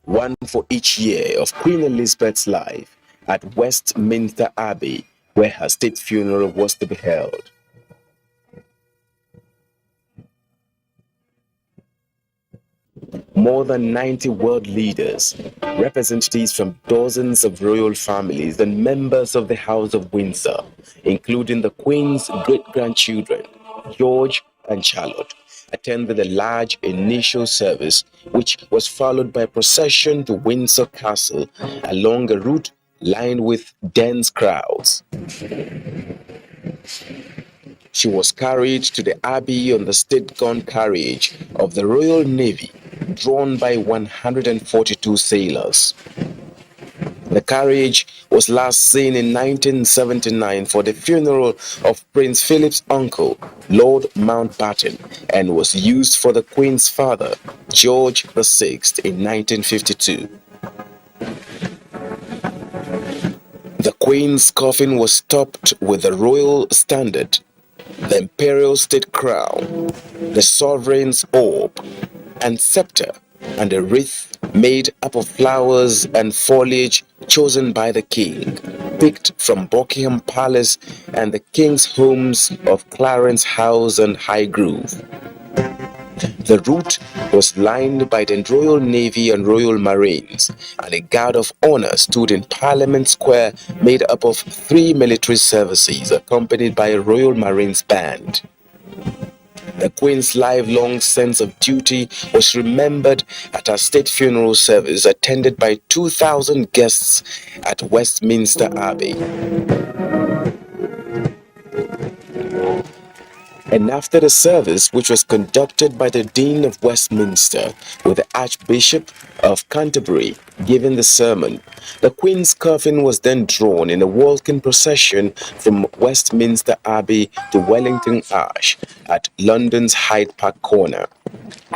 one for each year of Queen Elizabeth's life at Westminster Abbey, where her state funeral was to be held. More than 90 world leaders, representatives from dozens of royal families and members of the House of Windsor, including the Queen's great-grandchildren, George and Charlotte, attended a large initial service, which was followed by a procession to Windsor Castle along a route lined with dense crowds. She was carried to the Abbey on the state gun carriage of the Royal Navy, drawn by 142 sailors. The carriage was last seen in 1979 for the funeral of Prince Philip's uncle, Lord Mountbatten, and was used for the Queen's father, George VI, in 1952. The Queen's coffin was topped with the royal standard, the imperial state crown, the sovereign's orb and scepter, and a wreath made up of flowers and foliage chosen by the king, picked from Buckingham Palace and the king's homes of Clarence House and Highgrove. The route was lined by the Royal Navy and Royal Marines, and a guard of honor stood in Parliament Square made up of 3 military services accompanied by a Royal Marines band. The Queen's lifelong sense of duty was remembered at her state funeral service attended by 2,000 guests at Westminster Abbey. And after the service, which was conducted by the Dean of Westminster, with the Archbishop of Canterbury giving the sermon, the Queen's coffin was then drawn in a walking procession from Westminster Abbey to Wellington Arch at London's Hyde Park corner.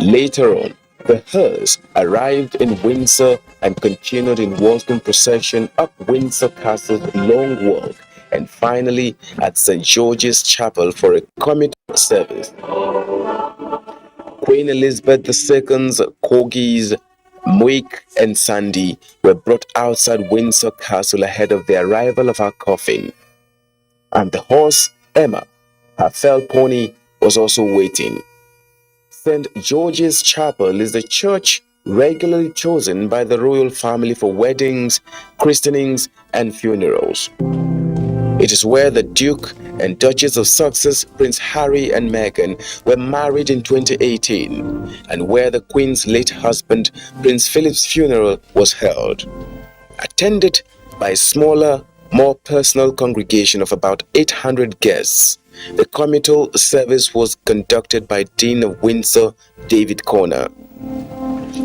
Later on, the hearse arrived in Windsor and continued in walking procession up Windsor Castle's long walk, and finally at St. George's Chapel for a committal service. Queen Elizabeth II's corgis, Muik and Sandy, were brought outside Windsor Castle ahead of the arrival of her coffin. And the horse, Emma, her fell pony, was also waiting. St. George's Chapel is the church regularly chosen by the royal family for weddings, christenings, and funerals. It is where the Duke and Duchess of Sussex, Prince Harry and Meghan, were married in 2018, and where the Queen's late husband, Prince Philip's funeral was held. Attended by a smaller, more personal congregation of about 800 guests, the committal service was conducted by Dean of Windsor, David Corner.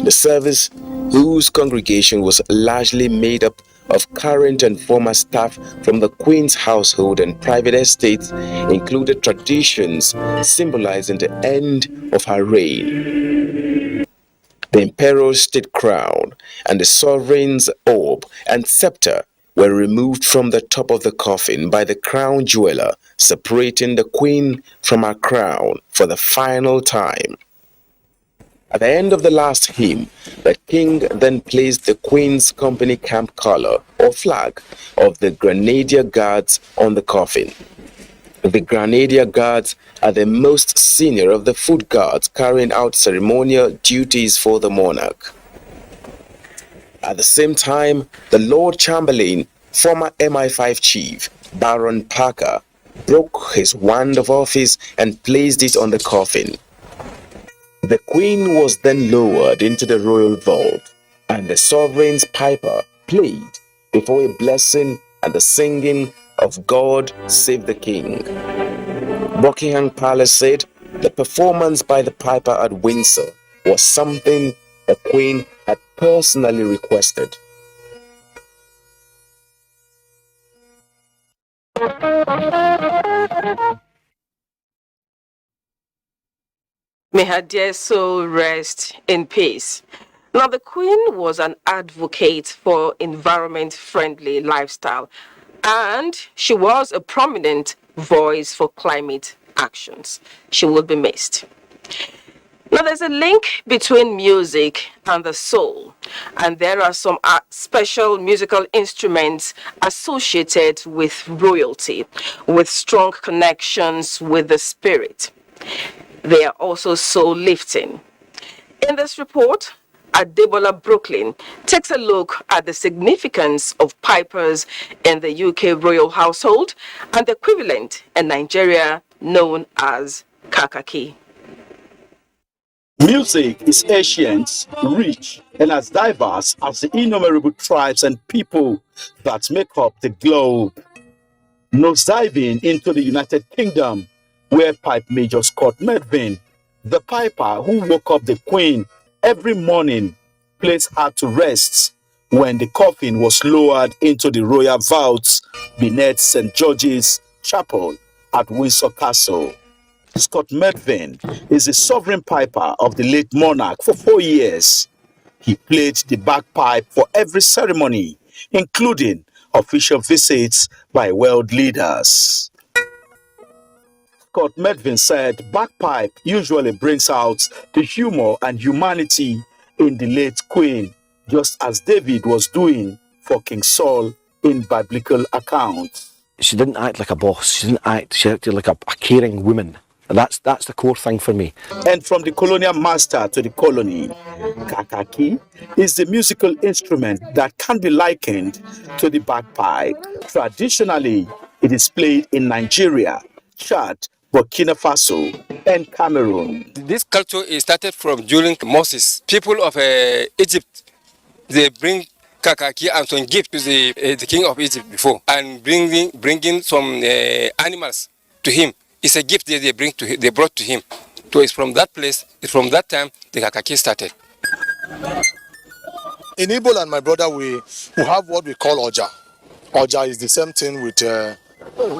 The service, whose congregation was largely made up of current and former staff from the Queen's household and private estates, included traditions symbolizing the end of her reign. The emperor's state crown and the sovereign's orb and scepter were removed from the top of the coffin by the crown jeweler, separating the Queen from her crown for the final time. At the end of the last hymn, the king then placed the Queen's company camp color or flag of the Grenadier Guards on the coffin. The Grenadier Guards are the most senior of the foot guards carrying out ceremonial duties for the monarch. At the same time, the Lord Chamberlain, former MI5 chief, Baron Parker, broke his wand of office and placed it on the coffin. The Queen was then lowered into the royal vault, and the sovereign's piper played before a blessing and the singing of God Save the King. Buckingham Palace said the performance by the piper at Windsor was something the Queen had personally requested. May her dear soul rest in peace. Now, the Queen was an advocate for environment-friendly lifestyle, and she was a prominent voice for climate actions. She will be missed. Now, there's a link between music and the soul, and there are some special musical instruments associated with royalty, with strong connections with the spirit. They are also soul lifting. In this report, Adebola Brooklyn takes a look at the significance of pipers in the UK royal household and the equivalent in Nigeria known as kakaki. Music is ancient, rich, and as diverse as the innumerable tribes and people that make up the globe. Nosediving into the United Kingdom, where Pipe Major Scott Medvin, the piper who woke up the Queen every morning, placed her to rest when the coffin was lowered into the royal vaults beneath St. George's Chapel at Windsor Castle. Scott Medvin is the sovereign piper of the late monarch for 4 years. He played the bagpipe for every ceremony, including official visits by world leaders. Scott Medvin said bagpipe usually brings out the humor and humanity in the late Queen, just as David was doing for King Saul in biblical accounts. She didn't act like a boss. She acted like a caring woman. And that's the core thing for me. And from the colonial master to the colony, kakaki is the musical instrument that can be likened to the bagpipe. Traditionally, it is played in Nigeria, Chad, Burkina Faso, and Cameroon. This culture is started from during Moses. People of Egypt, they bring kakaki and some gift to the king of Egypt before, and bringing some animals to him. It's a gift that they brought to him. So it's from that place, it's from that time the kakaki started. In Igbo and my brother, we have what we call oja. Oja is the same thing with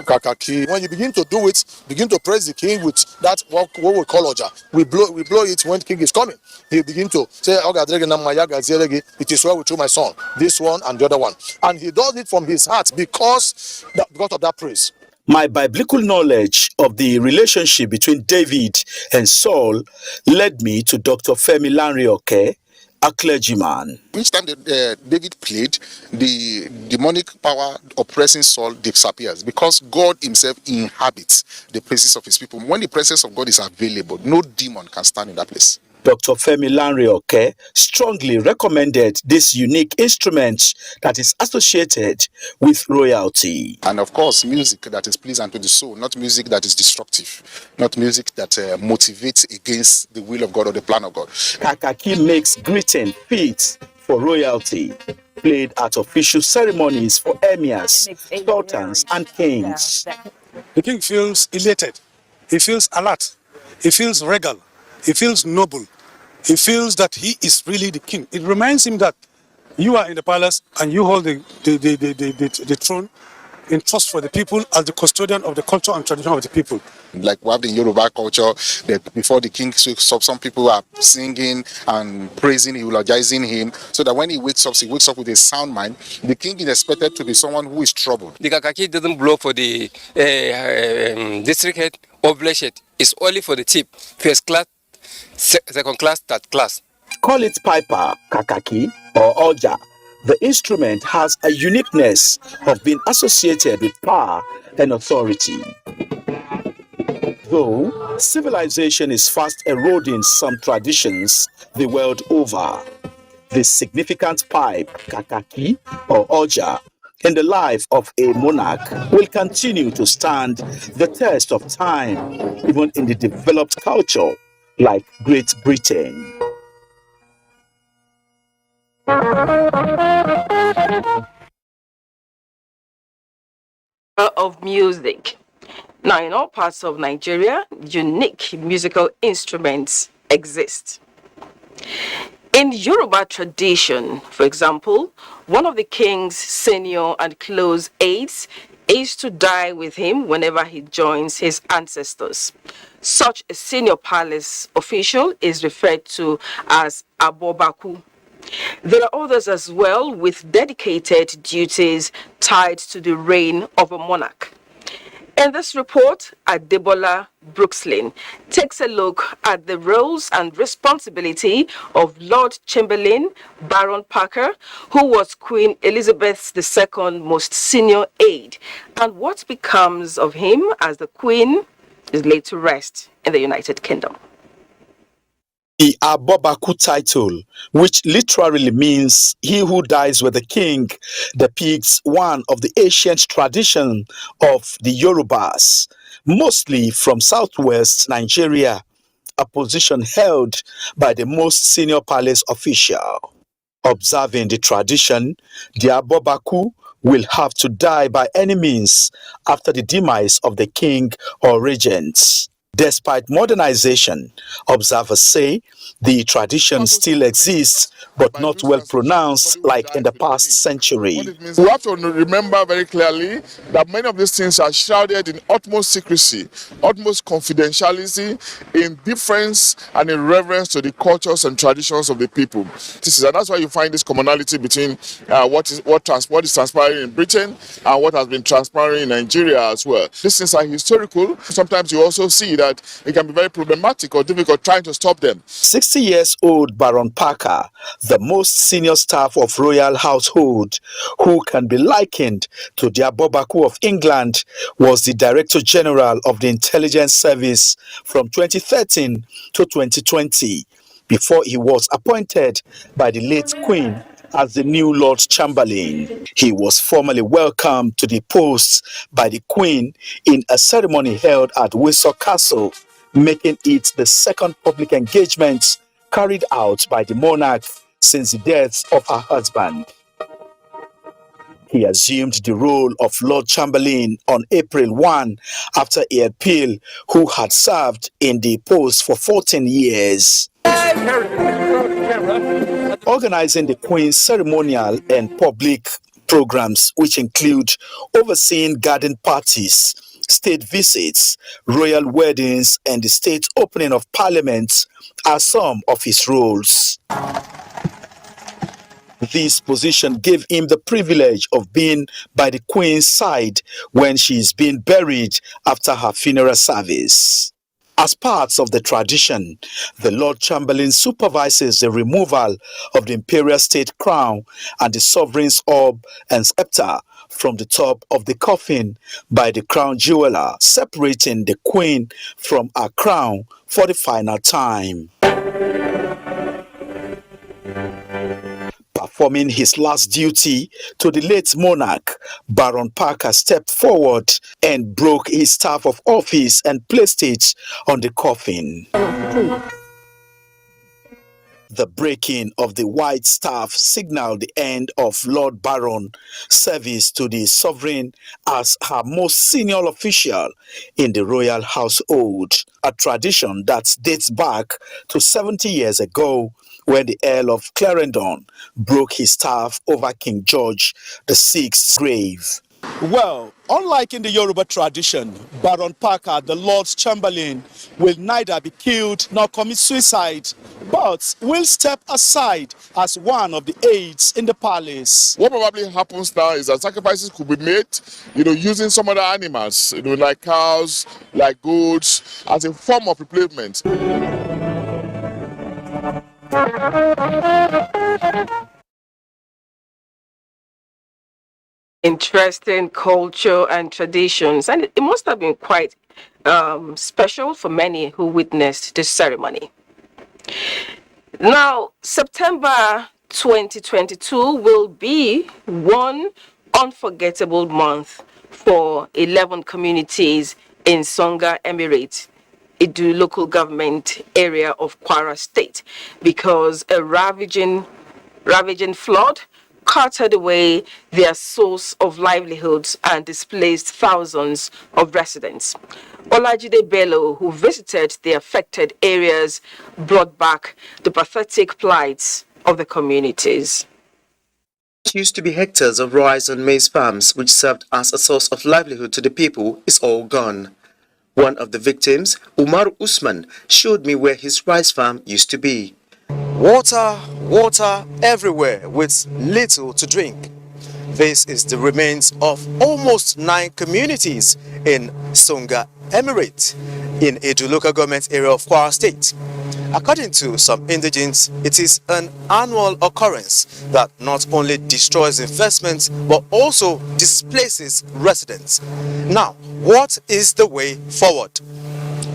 kakaki. When you begin to do it, begin to praise the king with that what we call oja. We blow it when the king is coming. He begin to say, it is well with you, my son. This one and the other one. And he does it from his heart because of that praise. My biblical knowledge of the relationship between David and Saul led me to Dr. Femi Lanre-Oke, a clergyman. Each time David played, the demonic power oppressing Saul disappears because God himself inhabits the praises of his people. When the presence of God is available, no demon can stand in that place. Dr. Femi Lanre-Oke strongly recommended this unique instrument that is associated with royalty. And of course, music that is pleasant to the soul, not music that is destructive, not music that motivates against the will of God or the plan of God. Kakaki makes greeting fit for royalty, played at official ceremonies for emirs, sultans, and kings. The king feels elated, he feels alert, he feels regal, he feels noble, he feels that he is really the king. It reminds him that you are in the palace and you hold the throne in trust for the people as the custodian of the culture and tradition of the people. Like we have the Yoruba culture, that before the king wakes up, some people are singing and praising, eulogizing him, so that when he wakes up with a sound mind. The king is expected to be someone who is troubled. The kakaki doesn't blow for the district head or bloodshed. It's only for the chief, first class, second class, third class. Call it piper, kakaki, or oja. The instrument has a uniqueness of being associated with power and authority. Though civilization is fast eroding some traditions the world over, the significant pipe, kakaki, or oja, in the life of a monarch will continue to stand the test of time, even in the developed culture like Great Britain. Of music. Now, in all parts of Nigeria, unique musical instruments exist. In Yoruba tradition, for example, one of the king's senior and close aides is to die with him whenever he joins his ancestors. Such a senior palace official is referred to as Abobaku. There are others as well with dedicated duties tied to the reign of a monarch. In this report, Adebola Brookslin takes a look at the roles and responsibility of Lord Chamberlain Baron Parker, who was Queen Elizabeth II's most senior aide, and what becomes of him as the Queen is laid to rest in the United Kingdom. The Abobaku title, which literally means he who dies with the king, depicts one of the ancient traditions of the Yorubas, mostly from southwest Nigeria, a position held by the most senior palace official. Observing the tradition, the Abobaku will have to die by any means after the demise of the king or regent. Despite modernization, observers say the tradition still exists, but not well pronounced like in the past century. We have to remember very clearly that many of these things are shrouded in utmost secrecy, utmost confidentiality, in deference and in reverence to the cultures and traditions of the people. And that's why you find this commonality between what is transpiring in Britain and what has been transpiring in Nigeria as well. These things are historical. Sometimes you also see that it can be very problematic or difficult trying to stop them. 60 years old Baron Parker, the most senior staff of royal household, who can be likened to the Abobaku of England, was the Director General of the Intelligence Service from 2013 to 2020, before he was appointed by the late Queen as the new Lord Chamberlain. He was formally welcomed to the post by the Queen in a ceremony held at Windsor Castle, making it the second public engagement carried out by the monarch since the death of her husband. He assumed the role of Lord Chamberlain on April 1 after a appeal who had served in the post for 14 years. Organizing the Queen's ceremonial and public programs, which include overseeing garden parties, state visits, royal weddings, and the state opening of Parliament, are some of his roles. This position gave him the privilege of being by the Queen's side when she is being buried after her funeral service. As part of the tradition, the Lord Chamberlain supervises the removal of the imperial state crown and the sovereign's orb and scepter from the top of the coffin by the crown jeweler, separating the Queen from her crown for the final time. Performing his last duty to the late monarch, Baron Parker stepped forward and broke his staff of office and placed it on the coffin. The breaking of the white staff signaled the end of Lord Baron service to the sovereign as her most senior official in the royal household, a tradition that dates back to 70 years ago when the Earl of Clarendon broke his staff over King George VI's grave. Well, unlike in the Yoruba tradition, Baron Parker, the Lord's Chamberlain, will neither be killed nor commit suicide, but will step aside as one of the aides in the palace. What probably happens now is that sacrifices could be made, using some other animals, like cows, like goats, as a form of replacement. Interesting culture and traditions, and it must have been quite special for many who witnessed this ceremony. Now, September 2022 will be one unforgettable month for 11 communities in Songa Emirate, Idu local government area of Kwara State, because a ravaging flood carted away their source of livelihoods and displaced thousands of residents. Olajide Bello, who visited the affected areas, brought back the pathetic plights of the communities. What used to be hectares of rice and maize farms, which served as a source of livelihood to the people, is all gone. One of the victims, Umar Usman, showed me where his rice farm used to be. Water everywhere with little to drink. This is the remains of almost 9 communities in Songa Emirate in Edu local government area of Kwara State. According to some indigents, it is an annual occurrence that not only destroys investments but also displaces residents. Now, what is the way forward?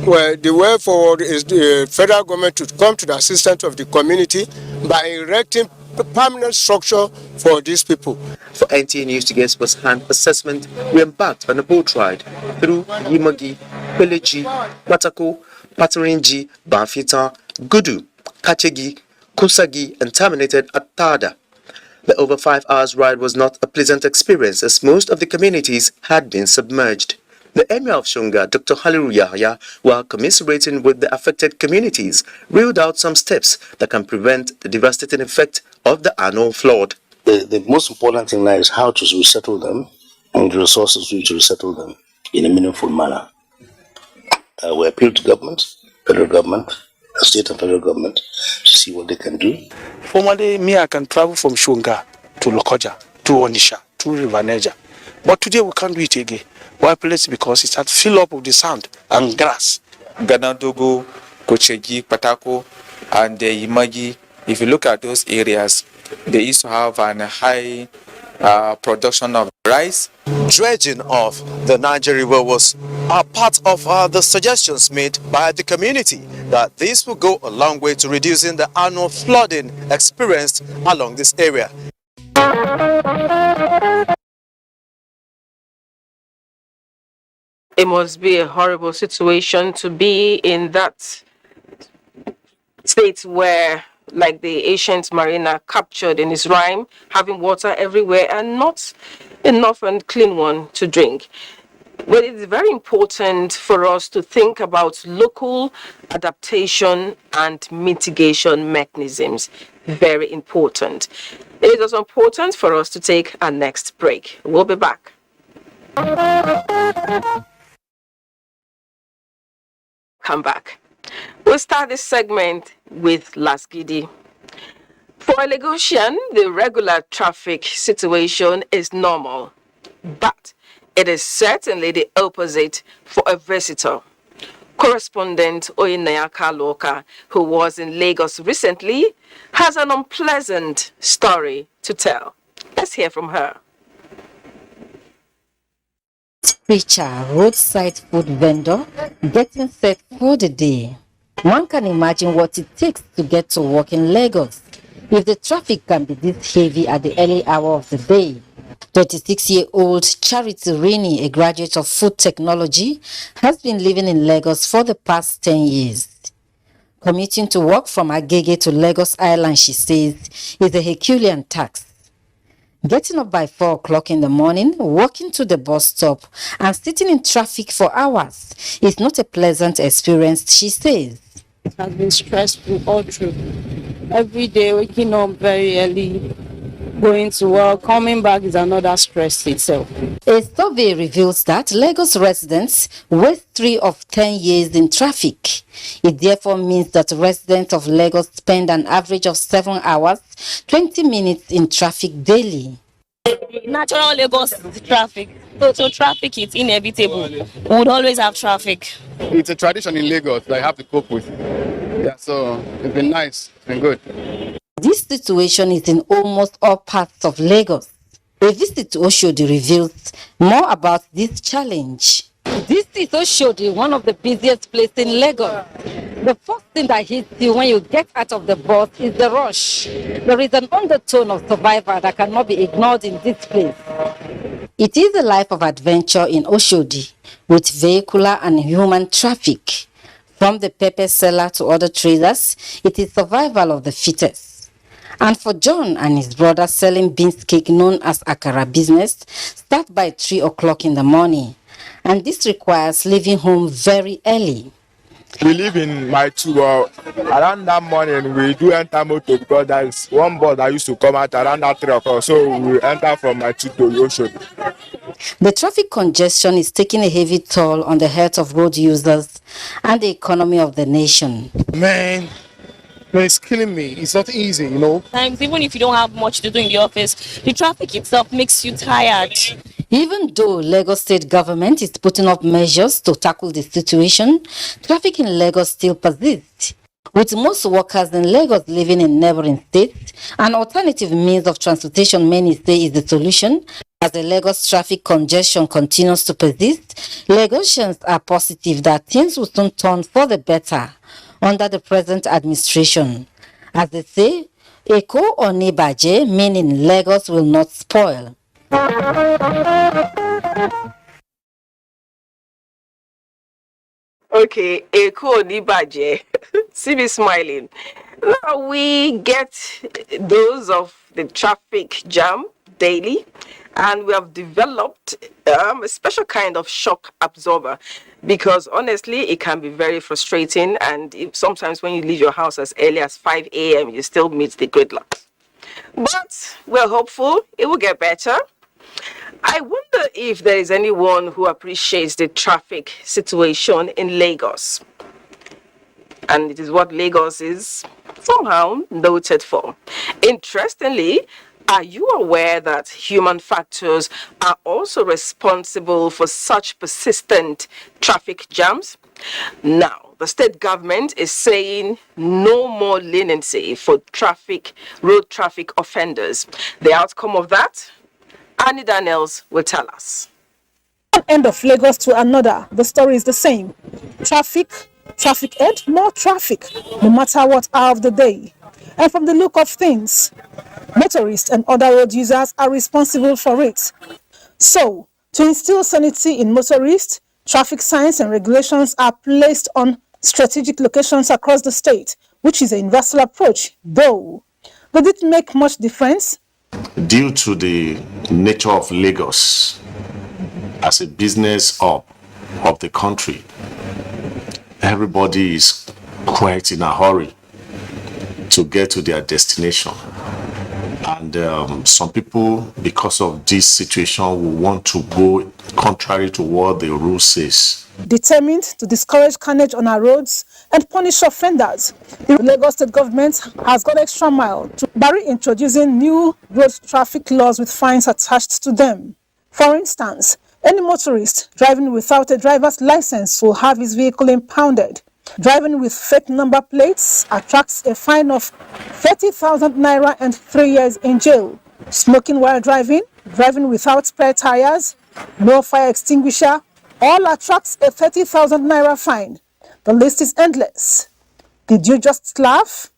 Well, the way forward is the federal government to come to the assistance of the community by erecting permanent structure for these people. For NTA News to get first-hand assessment, we embarked on a boat ride through Yimagi, Peleji, Matako, Patarinji, Banfita, Gudu, Kachegi, Kusagi, and terminated at Tada. The over 5 hours ride was not a pleasant experience as most of the communities had been submerged. The Emir of Shunga, Dr. Haliru Yahya, while commiserating with the affected communities, ruled out some steps that can prevent the devastating effect of the annual flood. The most important thing now is how to resettle them and the resources to resettle them in a meaningful manner. We appeal to government, federal government, state and federal government to see what they can do. Formerly, I can travel from Shunga to Lokoja, to Onisha, to River Niger. But today we can't do it again. Why place? Because it had filled up with the sand and grass. Ganadogo, Kochegi, Patako, and Yimagi. If you look at those areas, they used to have a high production of rice. Dredging of the Niger River was a part of the suggestions made by the community that this will go a long way to reducing the annual flooding experienced along this area. It must be a horrible situation to be in that state where, like the ancient mariner captured in his rhyme, having water everywhere and not enough and clean one to drink. But it's very important for us to think about local adaptation and mitigation mechanisms. Very important. It is also important for us to take our next break. We'll be back. Come back. We'll start this segment with Lasgidi. For a Lagosian, the regular traffic situation is normal, but it is certainly the opposite for a visitor. Correspondent Oyinayaka Loka, who was in Lagos recently, has an unpleasant story to tell. Let's hear from her. Preacher, roadside food vendor, getting set for the day. One can imagine what it takes to get to work in Lagos if the traffic can be this heavy at the early hour of the day. 36-year-old Charity Rini, a graduate of food technology, has been living in Lagos for the past 10 years. Commuting to work from Agege to Lagos Island, she says, is a Herculean task. Getting up by 4 o'clock in the morning, walking to the bus stop, and sitting in traffic for hours is not a pleasant experience, she says. It has been stressful all through. Every day, waking up very early, going to work, coming back is another stress itself. A survey reveals that Lagos residents waste 3 of 10 years in traffic. It therefore means that residents of Lagos spend an average of 7 hours, 20 minutes in traffic daily. Natural Lagos traffic. So traffic is inevitable. We would always have traffic. It's a tradition in Lagos that I have to cope with. Yeah, so it's been nice, it's been good. This situation is in almost all parts of Lagos. A visit to Oshodi reveals more about this challenge. This is Oshodi, one of the busiest places in Lagos. The first thing that hits you when you get out of the bus is the rush. There is an undertone of survival that cannot be ignored in this place. It is a life of adventure in Oshodi, with vehicular and human traffic. From the pepper seller to other traders, it is survival of the fittest. And for John and his brother, selling beans cake known as Akara business start by 3 o'clock in the morning. And this requires leaving home very early. We live in my two. Around that morning, we do enter motor because there is one bus that used to come out around that 3 o'clock. So we enter from my two to Oshodi. The traffic congestion is taking a heavy toll on the health of road users and the economy of the nation. Man, it's killing me. It's not easy, you know. Times, even if you don't have much to do in the office, the traffic itself makes you tired. Even though Lagos state government is putting up measures to tackle the situation, traffic in Lagos still persists. With most workers in Lagos living in neighboring states, an alternative means of transportation many say is the solution. As the Lagos traffic congestion continues to persist, Lagosians are positive that things will soon turn for the better under the present administration. As they say, Eko Onibaje, meaning Lagos will not spoil. Okay, Eko Onibaje. See me smiling. Now we get those of the traffic jam daily, and we have developed a special kind of shock absorber, because honestly it can be very frustrating, and sometimes when you leave your house as early as 5 a.m. you still meet the gridlock. But we're hopeful it will get better. I wonder if there is anyone who appreciates the traffic situation in Lagos. And it is what Lagos is somehow noted for. Interestingly, Are you aware that human factors are also responsible for such persistent traffic jams? Now, the state government is saying no more leniency for road traffic offenders. The outcome of that? Annie Daniels will tell us. One end of Lagos to another, the story is the same. Traffic aid, more traffic, no matter what hour of the day. And from the look of things, motorists and other road users are responsible for it. So, to instill sanity in motorists, traffic signs and regulations are placed on strategic locations across the state, which is a universal approach, though. Did it make much difference? Due to the nature of Lagos as a business hub of the country, everybody is quite in a hurry to get to their destination. And some people, because of this situation, will want to go contrary to what the rule says. Determined to discourage carnage on our roads and punish offenders, the Lagos state government has gone extra mile by reintroducing new road traffic laws with fines attached to them. For instance, any motorist driving without a driver's license will have his vehicle impounded. Driving with fake number plates attracts a fine of 30,000 naira and 3 years in jail. Smoking while driving, driving without spare tires, no fire extinguisher, all attracts a 30,000 naira fine. The list is endless. Did you just laugh?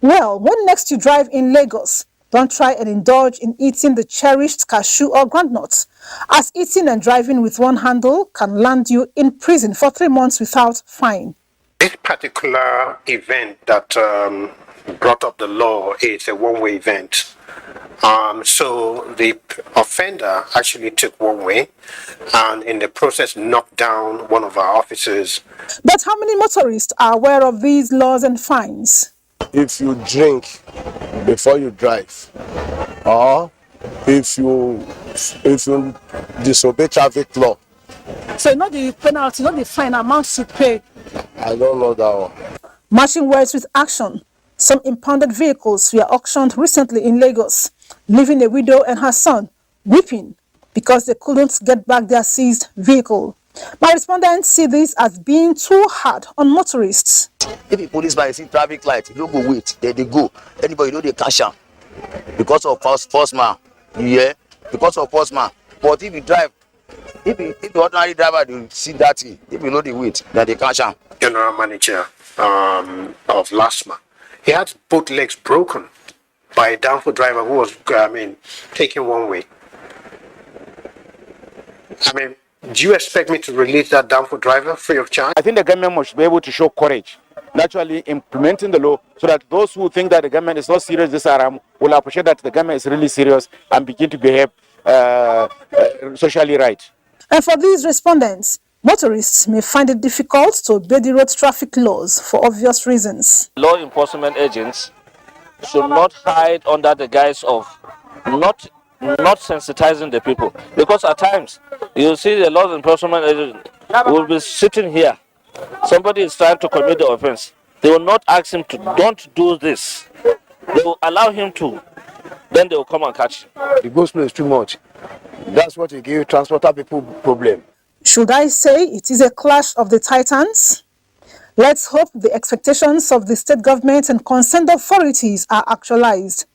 Well, when next you drive in Lagos, don't try and indulge in eating the cherished cashew or groundnuts, as eating and driving with one handle can land you in prison for 3 months without fine. This particular event that brought up the law is a one-way event. So the offender actually took one way and in the process knocked down one of our officers. But how many motorists are aware of these laws and fines? If you drink before you drive, or if you disobey traffic law. So not the penalty, not the fine amounts to pay. I don't know that one. Matching words with action. Some impounded vehicles were auctioned recently in Lagos, leaving a widow and her son weeping because they couldn't get back their seized vehicle. My respondents see this as being too hard on motorists. If the police by see traffic light, you don't go wait, they go. Anybody know they cash out because of first man. Yeah, because of first man. But if you drive, if the ordinary driver they see that thing, if you know the wait, then they cash out. General manager of LASMA, he had both legs broken by a downfall driver who was, taking one way. Do you expect me to release that downfall driver free of charge? I think the government must be able to show courage, naturally implementing the law, so that those who think that the government is not serious this time will appreciate that the government is really serious and begin to behave socially right. And for these respondents, motorists may find it difficult to obey the road traffic laws for obvious reasons. Law enforcement agents should not hide under the guise of not sensitizing the people, because at times you see the law enforcement agent will be sitting here, somebody is trying to commit the offense, they will not ask him to don't do this, they will allow him to, then they will come and catch him. The go-slow is too much. That's what will give transporter people problem. Should I say it is a clash of the titans? Let's hope the expectations of the state government and concerned authorities are actualized.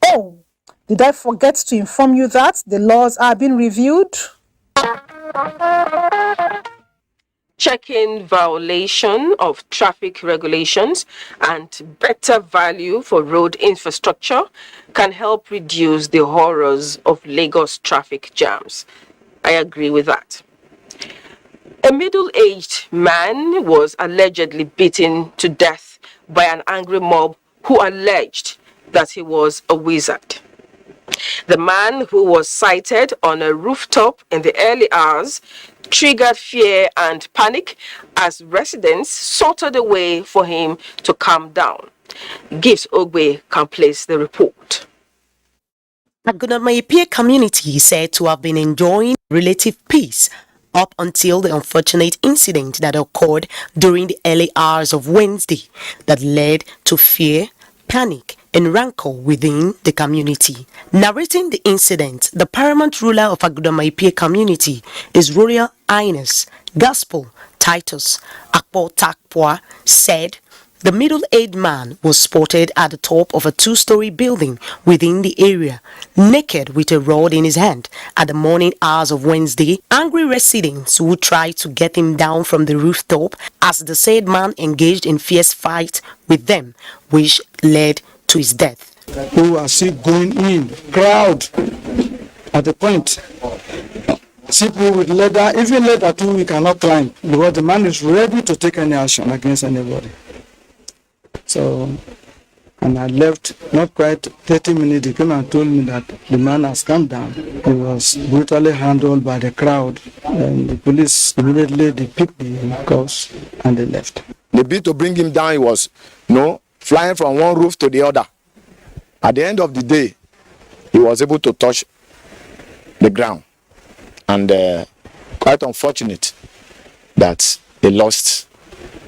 Oh, did I forget to inform you that the laws are being reviewed? Checking violation of traffic regulations and better value for road infrastructure can help reduce the horrors of Lagos traffic jams. I agree with that. A middle-aged man was allegedly beaten to death by an angry mob who alleged that he was a wizard. The man, who was sighted on a rooftop in the early hours, triggered fear and panic as residents sorted a way for him to calm down. Gibbs Ogbe can place the report. Agunamaipie community is said to have been enjoying relative peace up until the unfortunate incident that occurred during the early hours of Wednesday that led to fear, panic and rancor within the community. Narrating the incident, the paramount ruler of Agudamaipie community is Royal Highness Gospel Titus Akpo said the middle-aged man was spotted at the top of a two-story building within the area, naked with a rod in his hand. At the morning hours of Wednesday, angry residents who tried to get him down from the rooftop as the said man engaged in fierce fight with them, which led to his death. Who are still going in, crowd at the point. People with leather, even leather too, we cannot climb because the man is ready to take any action against anybody. So, and I left not quite 30 minutes. He came and told me that the man has come down. He was brutally handled by the crowd, and the police immediately they picked the cuffs and they left. The bid to bring him down, he was, flying from one roof to the other. At the end of the day, he was able to touch the ground, and quite unfortunate that he lost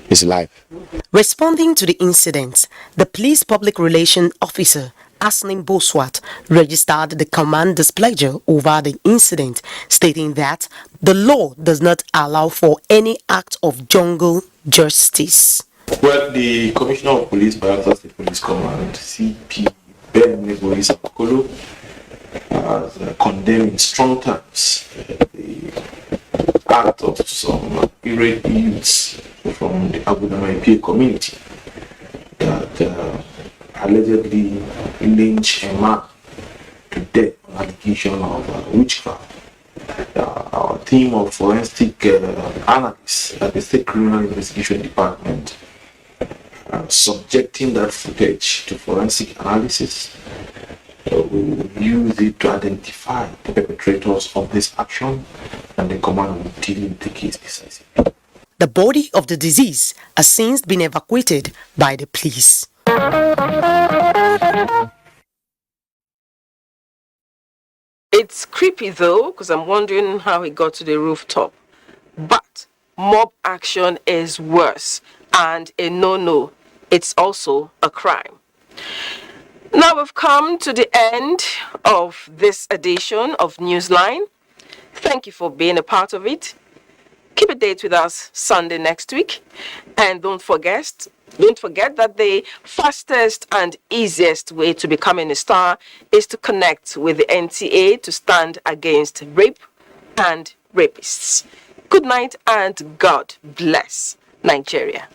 his life. Responding to the incident, the police public relations officer Aslim Boswat registered the command displeasure over the incident, stating that the law does not allow for any act of jungle justice. Well, the Commissioner of Police, Bayelsa State Police Command, CP Ben Neboris Akolo, has condemned in strong terms the act of some irate youths from the Agudamaipie community that allegedly lynched a man to death on allegation of witchcraft. Our team of forensic analysts at the State Criminal Investigation Department subjecting that footage to forensic analysis. We will use it to identify the perpetrators of this action, and the command will deal with the case decisively. The body of the deceased has since been evacuated by the police. It's creepy though, because I'm wondering how he got to the rooftop. But mob action is worse, and a no-no. It's also a crime. Now we've come to the end of this edition of Newsline. Thank you for being a part of it. Keep a date with us Sunday next week. And don't forget that the fastest and easiest way to becoming a star is to connect with the NTA to stand against rape and rapists. Good night and God bless Nigeria.